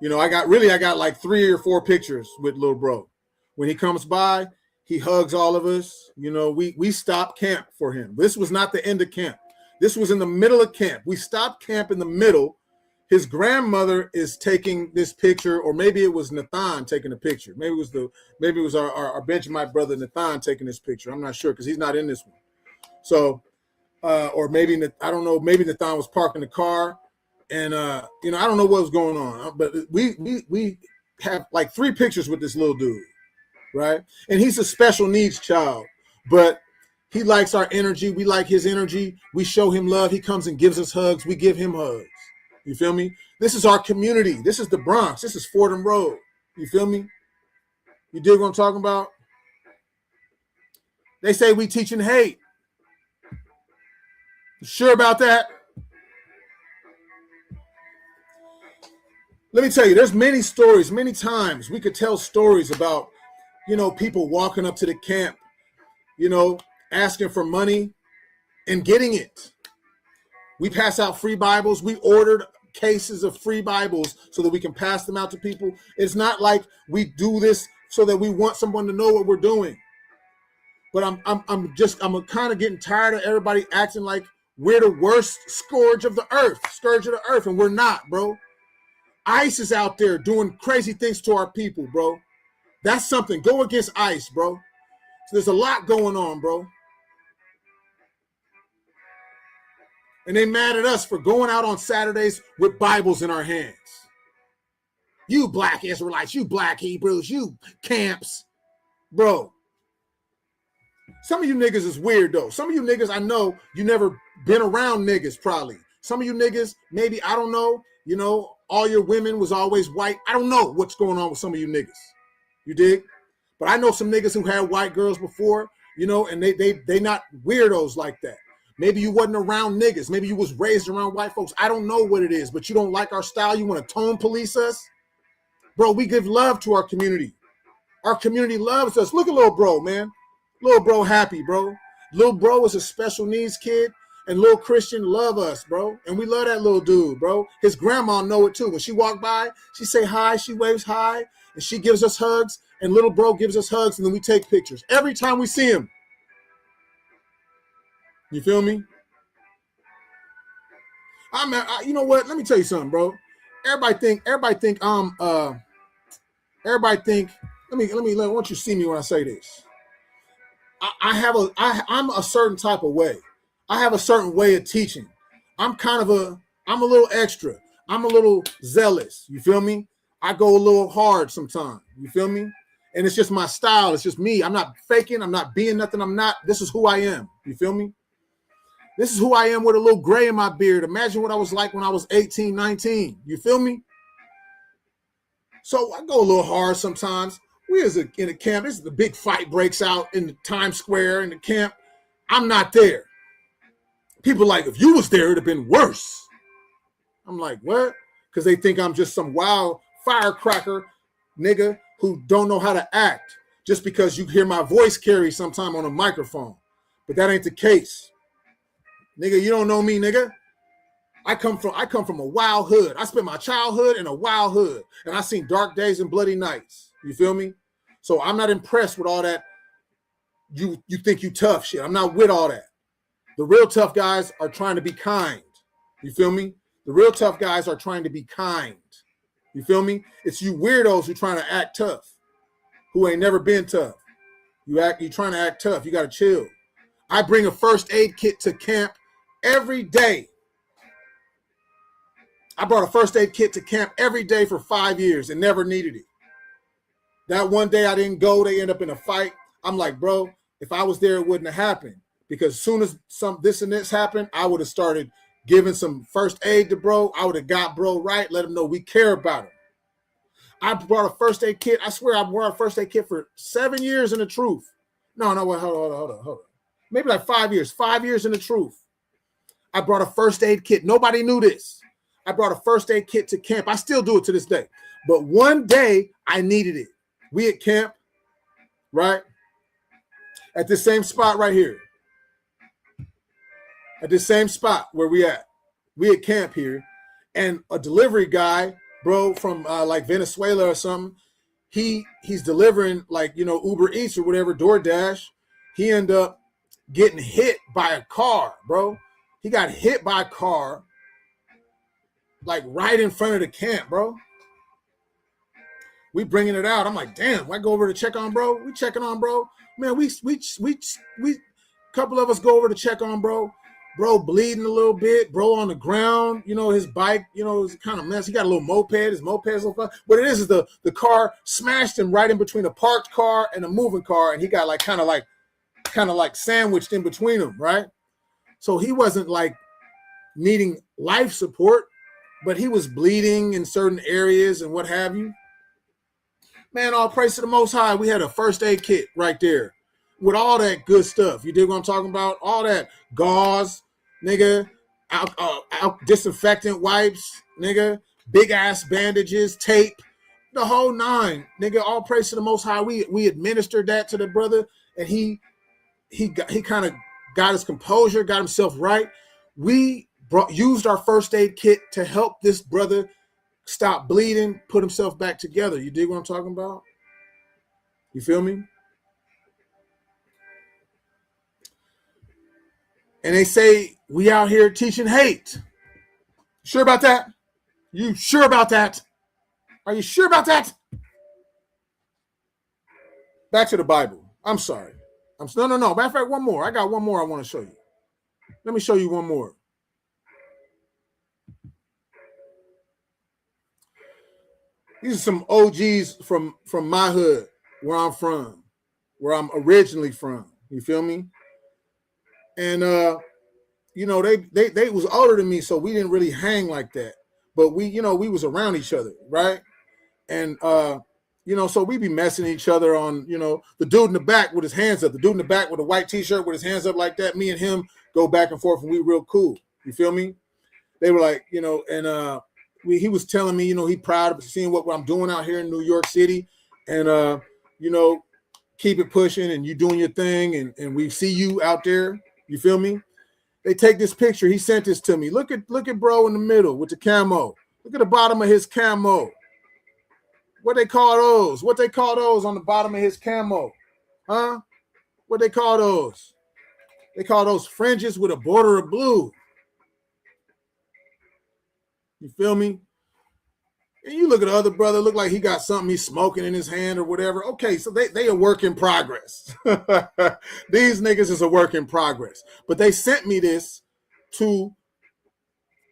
You know, I got like 3 or 4 pictures with little bro. When he comes by, he hugs all of us. You know, we stopped camp for him. This was not the end of camp. This was in the middle of camp. We stopped camp in the middle. His grandmother is taking this picture, or maybe it was Nathan taking the picture. Maybe it was our Benjamin brother Nathan taking this picture. I'm not sure because he's not in this one. So, or maybe I don't know. Maybe Nathan was parking the car, And you know, I don't know what was going on, but we have like 3 pictures with this little dude, right? And he's a special needs child, but he likes our energy. We like his energy. We show him love. He comes and gives us hugs. We give him hugs. You feel me? This is our community. This is the Bronx. This is Fordham Road. You feel me? You dig what I'm talking about? They say we teaching hate. You sure about that? Let me tell you, there's many stories, many times we could tell stories about, you know, people walking up to the camp, you know, asking for money and getting it. We pass out free Bibles. We ordered cases of free Bibles so that we can pass them out to people. It's not like we do this so that we want someone to know what we're doing. But I'm kind of getting tired of everybody acting like we're the worst scourge of the earth, and we're not, bro. ICE is out there doing crazy things to our people, bro. That's something. Go against ICE, bro. So there's a lot going on, bro. And they mad at us for going out on Saturdays with Bibles in our hands. You black Israelites, you black Hebrews, you camps. Bro. Some of you niggas is weird, though. Some of you niggas, I know you never been around niggas, probably. Some of you niggas, maybe, I don't know, you know, all your women was always white. I don't know what's going on with some of you niggas. You dig? But I know some niggas who had white girls before, you know, and they not weirdos like that. Maybe you wasn't around niggas. Maybe you was raised around white folks. I don't know what it is, but you don't like our style. You want to tone police us? Bro, we give love to our community. Our community loves us. Look at little bro, man. Little bro happy, bro. Little bro is a special needs kid. And little Christian love us, bro. And we love that little dude, bro. His grandma know it too. When she walk by, she say hi, she waves hi, and she gives us hugs, and little bro gives us hugs, and then we take pictures. Every time we see him. You feel me? You know what? Let me tell you something, bro. Everybody think, let want you to see me when I say this. I'm a certain type of way. I have a certain way of teaching. I'm a little extra. I'm a little zealous. You feel me? I go a little hard sometimes. You feel me? And it's just my style. It's just me. I'm not faking. I'm not being nothing. I'm not. This is who I am. You feel me? This is who I am with a little gray in my beard. Imagine what I was like when I was 18, 19. You feel me? So I go a little hard sometimes. We in a camp. This is the big fight breaks out in the Times Square in the camp. I'm not there. People like, if you was there, it'd have been worse. I'm like, what? Because they think I'm just some wild firecracker nigga who don't know how to act just because you hear my voice carry sometime on a microphone. But that ain't the case. Nigga, you don't know me, nigga. I come from a wild hood. I spent my childhood in a wild hood. And I seen dark days and bloody nights. You feel me? So I'm not impressed with all that you think you tough shit. I'm not with all that. The real tough guys are trying to be kind. You feel me? The real tough guys are trying to be kind. You feel me? It's you weirdos who trying to act tough, who ain't never been tough. You trying to act tough. You got to chill. I bring a first aid kit to camp every day. I brought a first aid kit to camp every day for 5 years and never needed it. That one day I didn't go, they end up in a fight. I'm like, bro, if I was there, it wouldn't have happened. Because as soon as this and this happened, I would have started giving some first aid to bro. I would have got bro right, let him know we care about him. I brought a first aid kit. I swear I brought a first aid kit for 7 years in the truth. No, wait, hold on. Maybe like 5 years. 5 years in the truth. I brought a first aid kit. Nobody knew this. I brought a first aid kit to camp. I still do it to this day. But one day I needed it. We at camp, right? At this same spot right here. At this same spot where we at. We at camp here. And a delivery guy, bro, from like Venezuela or something, he's delivering like, you know, Uber Eats or whatever, DoorDash. He ended up getting hit by a car, bro. He got hit by a car like right in front of the camp, bro. We bringing it out. I'm like, damn, I go over to check on bro. We checking on bro. Man, we couple of us go over to check on bro. bro bleeding a little bit, bro on the ground, you know, his bike, you know, it was kind of mess. He got a little moped, his moped's a little fun. What it is the car smashed him right in between a parked car and a moving car, and he got like kind of like sandwiched in between them, right? So he wasn't like needing life support, but he was bleeding in certain areas and what have you. Man, all praise to the Most High. We had a first aid kit right there with all that good stuff. You dig what I'm talking about? All that gauze, nigga, disinfectant wipes, nigga, big ass bandages, tape, the whole nine, nigga. All praise to the Most High. We administered that to the brother, and he kind of got his composure, got himself right. We used our first aid kit to help this brother stop bleeding, put himself back together. You dig what I'm talking about? You feel me? And they say we out here teaching hate. Sure about that? You sure about that? Are you sure about that? Back to the Bible. I'm sorry. No. Matter of fact, one more. I got one more I want to show you. Let me show you one more. These are some OGs from my hood, where I'm from, where I'm originally from. You feel me? And you know, they was older than me, so we didn't really hang like that. But we, you know, we was around each other, right? And you know, so we be messing each other on, you know, the dude in the back with his hands up, the dude in the back with a white t-shirt with his hands up like that. Me and him go back and forth, and we real cool. You feel me? They were like, you know, and he was telling me, you know, he proud of seeing what I'm doing out here in New York City, and you know, keep it pushing, and you doing your thing, and we see you out there. You feel me? They take this picture. He sent this to me. Look at bro in the middle with the camo. Look at the bottom of his camo. What they call those? What they call those on the bottom of his camo? Huh? What they call those? They call those fringes with a border of blue. You feel me? And you look at the other brother, look like he got something he's smoking in his hand or whatever. Okay, so they a work in progress. These niggas is a work in progress. But they sent me this to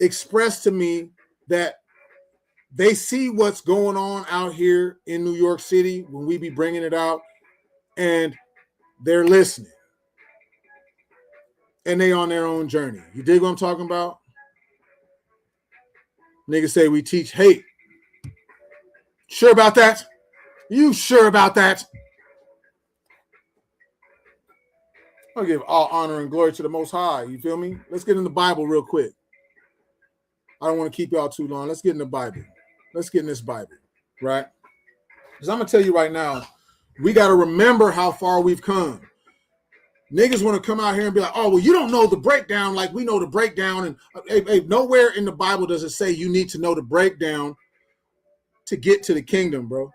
express to me that they see what's going on out here in New York City when we be bringing it out, and they're listening. And they on their own journey. You dig what I'm talking about? Niggas say we teach hate. Sure about that? You sure about that? I'll give all honor and glory to the Most High. You feel me? Let's get in the Bible real quick. I don't want to keep y'all too long. Let's get in the Bible. Let's get in this Bible, right? Because I'm going to tell you right now, we got to remember how far we've come. Niggas want to come out here and be like, oh, well, you don't know the breakdown like we know the breakdown. And hey, nowhere in the Bible does it say you need to know the breakdown to get to the kingdom, bro.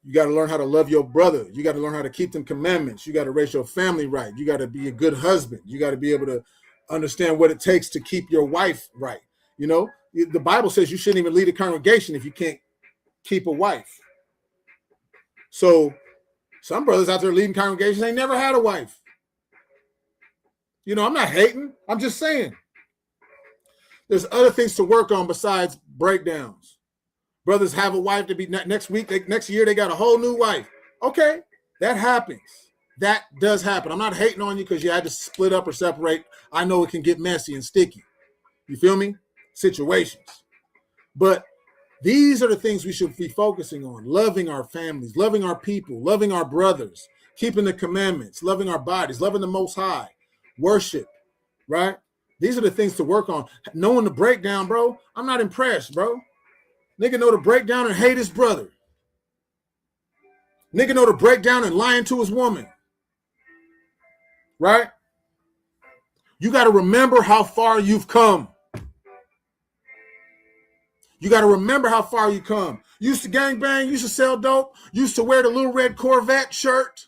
You got to learn how to love your brother. You got to learn how to keep them commandments. You got to raise your family right. You got to be a good husband. You got to be able to understand what it takes to keep your wife right. You know, the Bible says you shouldn't even lead a congregation if you can't keep a wife. So some brothers out there leading congregations ain't never had a wife. You know, I'm not hating. I'm just saying. There's other things to work on besides breakdowns. Brothers have a wife to be next year, they got a whole new wife. Okay, that happens. That does happen. I'm not hating on you because you had to split up or separate. I know it can get messy and sticky. You feel me? Situations. But these are the things we should be focusing on. Loving our families, loving our people, loving our brothers, keeping the commandments, loving our bodies, loving the Most High, worship, right? These are the things to work on. Knowing the breakdown, bro, I'm not impressed, bro. Nigga know the breakdown and hate his brother. Nigga know the breakdown and lying to his woman. Right? You got to remember how far you've come. You got to remember how far you come. Used to gangbang, used to sell dope, used to wear the little red Corvette shirt,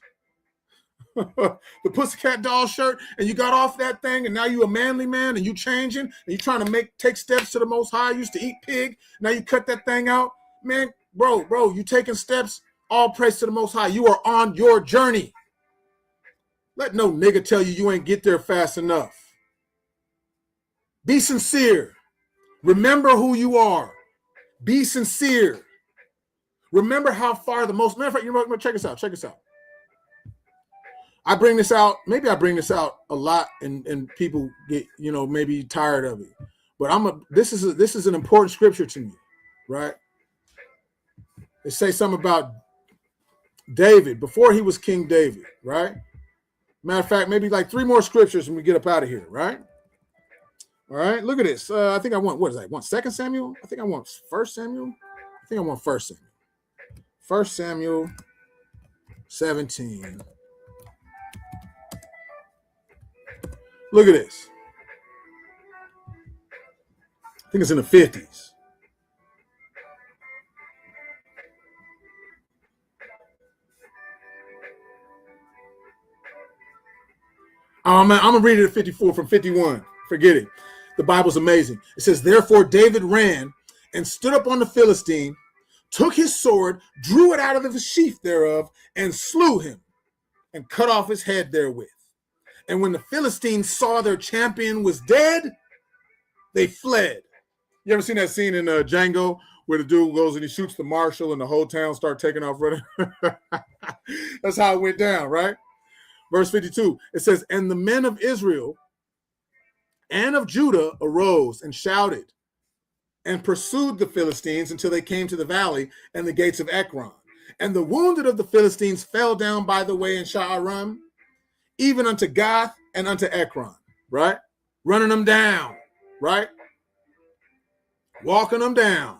the Pussycat Doll shirt, and you got off that thing, and now you a manly man, and you changing, and you trying to take steps to the Most High. Used to eat pig, now you cut that thing out. Man, bro, you taking steps, all praise to the Most High. You are on your journey. Let no nigga tell you you ain't get there fast enough. Be sincere. Remember who you are. Be sincere. Remember how far the most, matter of fact, you know what, check this out. I bring this out, maybe I bring this out a lot and people get, maybe tired of it. But this is an important scripture to me, right? It says something about David before he was King David, right? Matter of fact, maybe like 3 more scriptures when we get up out of here, right? All right, look at this. I think I want, what is that? I want 2 Samuel? I think I want 1 Samuel. I think I want 1 Samuel. 1 Samuel 17. Look at this. I think it's in the 50s. I'm going to read it at 54 from 51. Forget it. The Bible's amazing. It says, therefore David ran and stood up on the Philistine, took his sword, drew it out of the sheath thereof, and slew him, and cut off his head therewith. And when the Philistines saw their champion was dead, they fled. You ever seen that scene in Django where the dude goes and he shoots the marshal and the whole town start taking off running? That's how it went down, right? Verse 52, it says, and the men of Israel and of Judah arose and shouted and pursued the Philistines until they came to the valley and the gates of Ekron. And the wounded of the Philistines fell down by the way in Sha'arim, even unto Gath and unto Ekron, right? Running them down, right? Walking them down.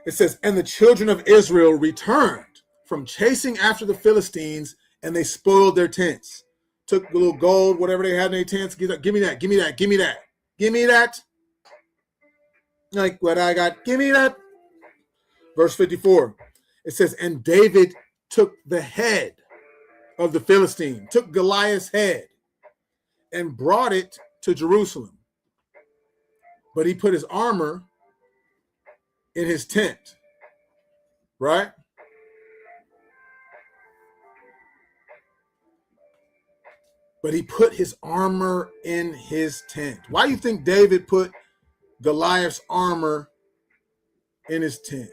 It says, and the children of Israel returned from chasing after the Philistines, and they spoiled their tents. Took the little gold, whatever they had in their tents. Give me that, give me that, give me that. Give me that. Like what I got, give me that. Verse 54, it says, and David took the head of the Philistine, took Goliath's head, and brought it to Jerusalem. But he put his armor in his tent, right? But he put his armor in his tent. Why do you think David put Goliath's armor in his tent?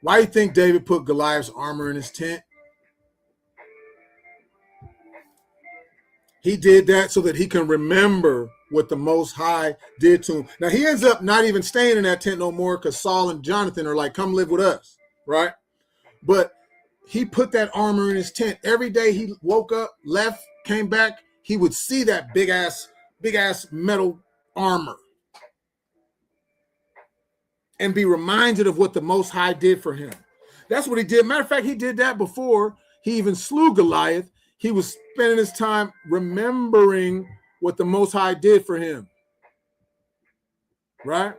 Why do you think David put Goliath's armor in his tent? He did that so that he can remember what the Most High did to him. Now, he ends up not even staying in that tent no more because Saul and Jonathan are like, come live with us, right? But he put that armor in his tent. Every day he woke up, left, came back, he would see that big ass metal armor and be reminded of what the Most High did for him. That's what he did. Matter of fact, he did that before he even slew Goliath. He was spending his time remembering what the Most High did for him. Right?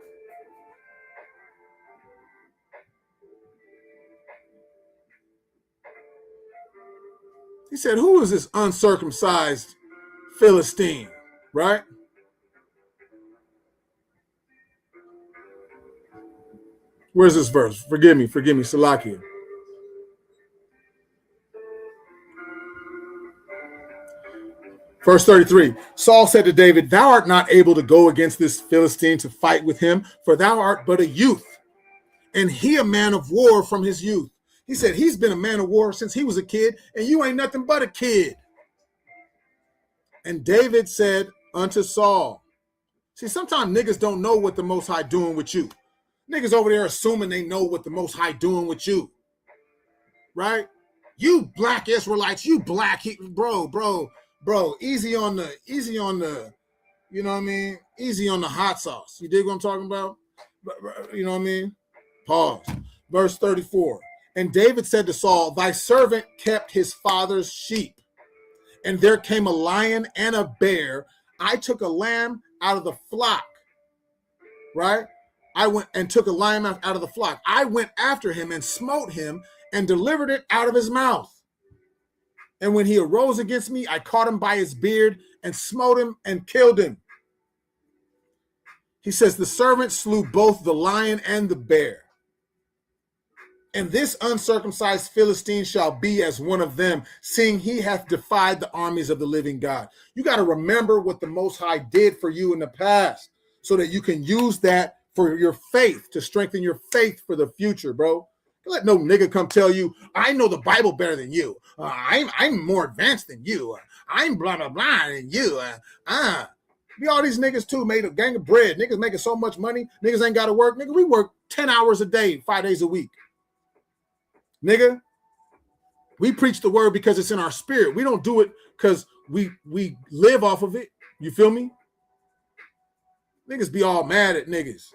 He said, who is this uncircumcised Philistine? Right? Where's this verse? Forgive me, Salakia. Verse 33, Saul said to David, thou art not able to go against this Philistine to fight with him, for thou art but a youth, and he a man of war from his youth. He said, he's been a man of war since he was a kid, and you ain't nothing but a kid. And David said unto Saul, see, sometimes niggas don't know what the Most High doing with you. Niggas over there assuming they know what the Most High doing with you. Right? You black Israelites, you black, bro, easy on the, you know what I mean? Easy on the hot sauce. You dig what I'm talking about? You know what I mean? Pause. Verse 34. And David said to Saul, thy servant kept his father's sheep, and there came a lion and a bear. I took a lamb out of the flock, right? I went and took a lion out of the flock. I went after him and smote him and delivered it out of his mouth. And when he arose against me, I caught him by his beard and smote him and killed him. He says, the servant slew both the lion and the bear. And this uncircumcised Philistine shall be as one of them, seeing he hath defied the armies of the living God. You got to remember what the Most High did for you in the past so that you can use that for your faith, to strengthen your faith for the future, bro. Don't let no nigga come tell you, I know the Bible better than you. I'm more advanced than you. I'm blah, blah, blah than you. Be all these niggas too made a gang of bread. Niggas making so much money. Niggas ain't got to work. Nigga, we work 10 hours a day, 5 days a week. Nigga, we preach the word because it's in our spirit. We don't do it because we live off of it. You feel me? Niggas be all mad at niggas.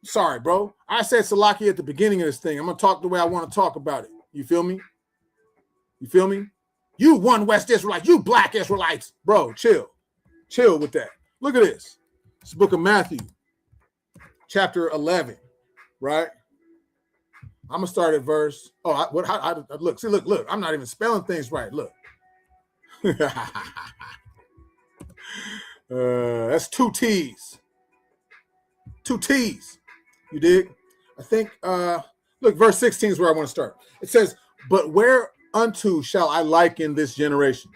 Sorry, bro. I said Salaki at the beginning of this thing. I'm going to talk the way I want to talk about it. You feel me? You feel me? You one West Israelite, you black Israelites. Bro, chill. Chill with that. Look at this. It's the book of Matthew, chapter 11, right? I'm going to start at verse. Oh, look. See, look. I'm not even spelling things right. Look. That's two T's. Two T's. You dig? I think, look, verse 16 is where I want to start. It says, but whereunto shall I liken this generation?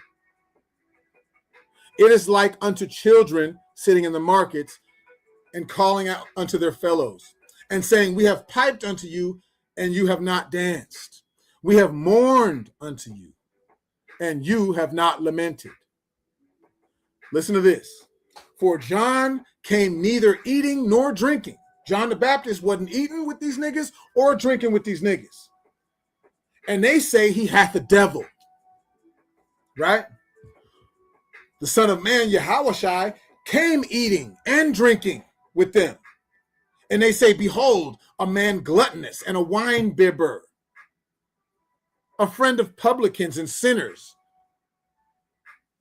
It is like unto children sitting in the markets and calling out unto their fellows and saying, we have piped unto you, and you have not danced. We have mourned unto you, and you have not lamented. Listen to this. For John came neither eating nor drinking. John the Baptist wasn't eating with these niggas or drinking with these niggas. And they say he hath a devil. Right? The Son of Man, Yahushua, came eating and drinking with them. And they say, behold, a man gluttonous and a wine bibber, a friend of publicans and sinners.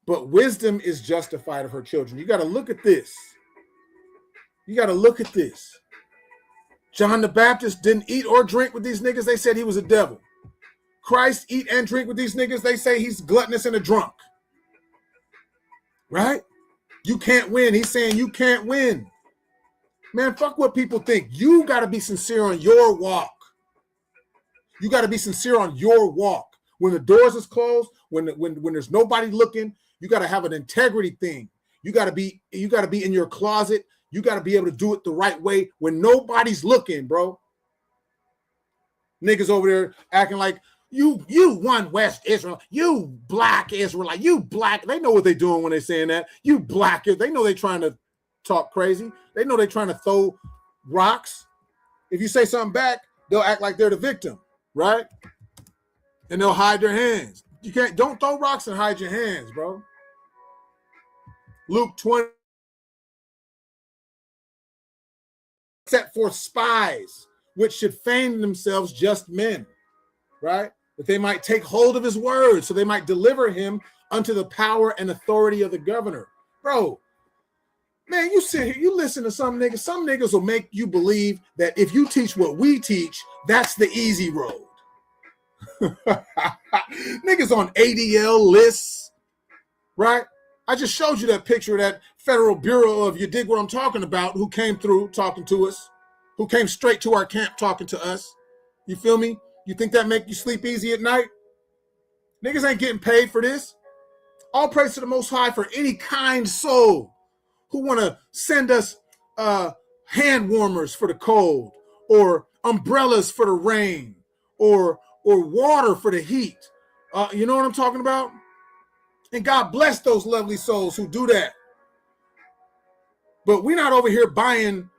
But wisdom is justified of her children. You got to look at this. You got to look at this. John the Baptist didn't eat or drink with these niggas. They said he was a devil. Christ eat and drink with these niggas. They say he's gluttonous and a drunk. Right? You can't win. He's saying you can't win. Man, fuck what people think. You got to be sincere on your walk. You got to be sincere on your walk. When the doors is closed, when there's nobody looking, you got to have an integrity thing. You got to be in your closet. You got to be able to do it the right way when nobody's looking, bro. Niggas over there acting like you one West Israel, you black Israelite, you black. They know what they're doing when they're saying that. You black, they know they're trying to talk crazy. They know they're trying to throw rocks. If you say something back, they'll act like they're the victim, right? And they'll hide their hands. Don't throw rocks and hide your hands, bro. Luke 20 set forth spies, which should feign themselves just men, right? That they might take hold of his word, so they might deliver him unto the power and authority of the governor. Bro, man, you sit here, you listen to some niggas. Some niggas will make you believe that if you teach what we teach, that's the easy road. Niggas on ADL lists, right? I just showed you that picture of that Federal Bureau of, you dig what I'm talking about, who came through talking to us, who came straight to our camp talking to us. You feel me? You think that make you sleep easy at night? Niggas ain't getting paid for this. All praise to the Most High for any kind soul who want to send us hand warmers for the cold, or umbrellas for the rain, or water for the heat. You know what I'm talking about? And God bless those lovely souls who do that. But we're not over here buying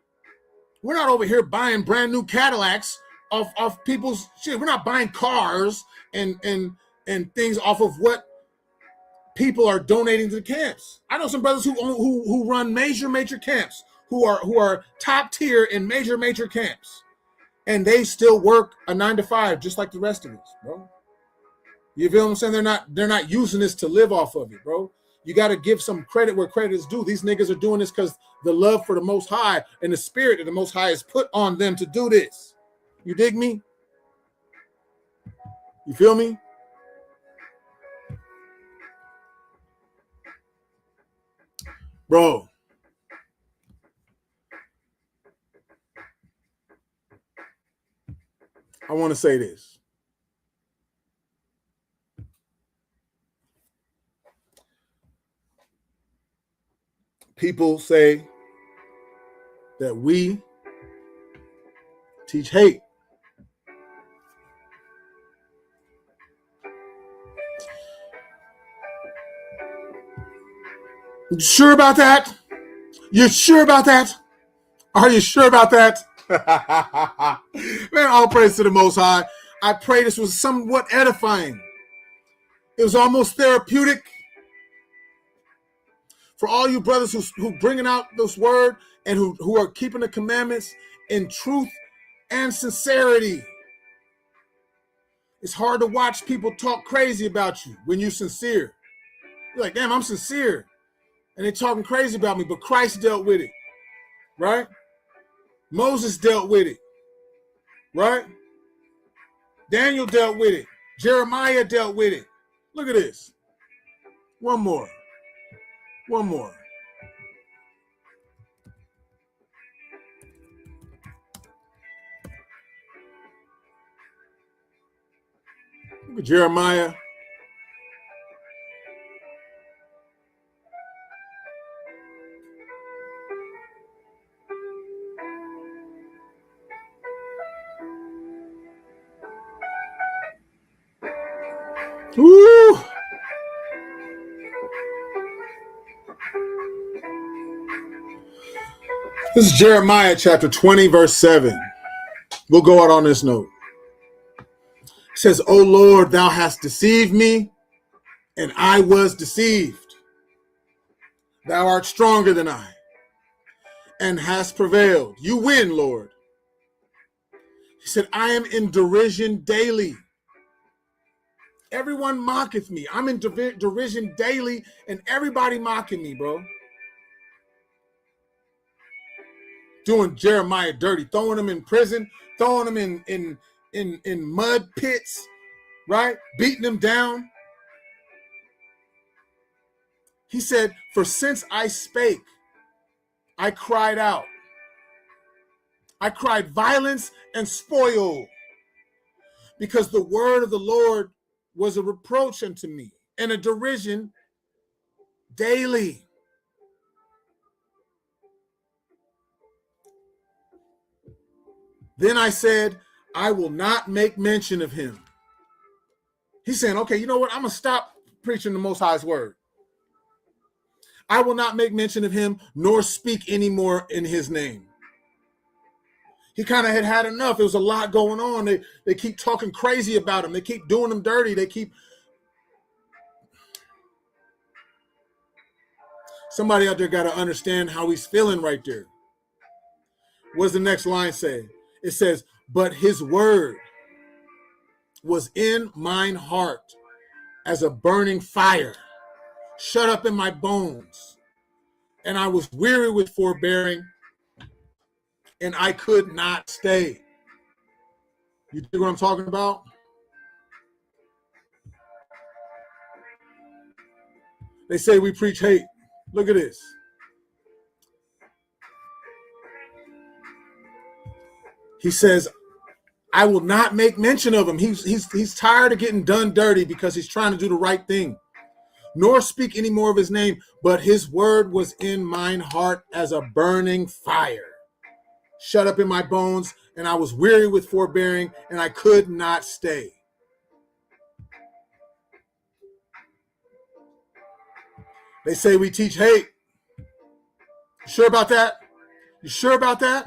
brand new Cadillacs off people's shit. We're not buying cars and things off of what people are donating to the camps. I know some brothers who run major camps, who are top tier in major camps, and they still work a 9-to-5 just like the rest of us, bro. You feel what I'm saying? They're not using this to live off of it, bro. You got to give some credit where credit is due. These niggas are doing this because the love for the Most High and the spirit of the Most High is put on them to do this. You dig me? You feel me? Bro. I want to say this. People say that we teach hate. You sure about that? You sure about that? Are you sure about that? Man, all praise to the Most High. I pray this was somewhat edifying. It was almost therapeutic. For all you brothers who bringing out this word and who are keeping the commandments in truth and sincerity. It's hard to watch people talk crazy about you when you're sincere. You're like, damn, I'm sincere. And they're talking crazy about me, but Christ dealt with it, right? Moses dealt with it, right? Daniel dealt with it. Jeremiah dealt with it. Look at this. One more. One more. Look at Jeremiah. Woo! This is Jeremiah chapter 20, verse 7. We'll go out on this note. It says, O Lord, thou hast deceived me, and I was deceived. Thou art stronger than I, and hast prevailed. You win, Lord. He said, I am in derision daily. Everyone mocketh me. I'm in derision daily, and everybody mocking me, bro. Doing Jeremiah dirty, throwing him in prison, throwing him in mud pits, right? Beating him down. He said, for since I spake, I cried out. I cried violence and spoil, because the word of the Lord was a reproach unto me and a derision daily. Then I said, I will not make mention of him. He's saying, okay, you know what? I'm going to stop preaching the Most High's word. I will not make mention of him, nor speak anymore in his name. He kind of had enough. There was a lot going on. They keep talking crazy about him. They keep doing him dirty. They keep... Somebody out there got to understand how he's feeling right there. What does the next line say? It says, but his word was in mine heart as a burning fire, shut up in my bones. And I was weary with forbearing, and I could not stay. You see what I'm talking about? They say we preach hate. Look at this. He says, I will not make mention of him. He's tired of getting done dirty because he's trying to do the right thing. Nor speak any more of his name, but his word was in mine heart as a burning fire, shut up in my bones, and I was weary with forbearing, and I could not stay. They say we teach hate. You sure about that? You sure about that?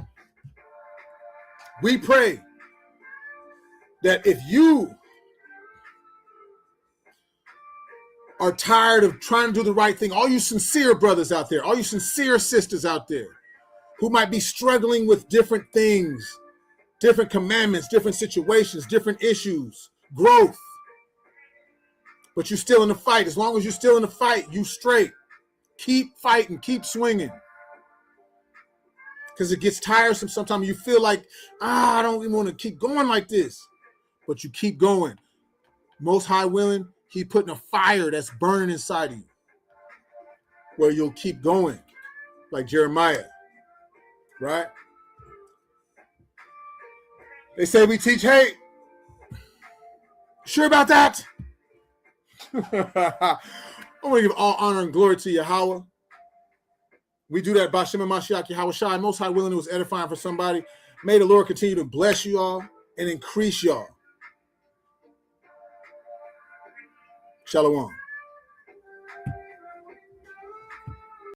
We pray that if you are tired of trying to do the right thing, all you sincere brothers out there, all you sincere sisters out there who might be struggling with different things, different commandments, different situations, different issues, growth, but you're still in the fight. As long as you're still in the fight, you straight. Keep fighting, keep swinging. Because it gets tiresome sometimes. You feel like, I don't even want to keep going like this. But you keep going. Most High willing, He's putting a fire that's burning inside of you, where you'll keep going, like Jeremiah, right? They say we teach hate. Sure about that? I want to give all honor and glory to Yahweh. We do that by Shema Mashiach Yahweh Shai. Most High willing, it was edifying for somebody. May the Lord continue to bless you all and increase y'all. Shalom.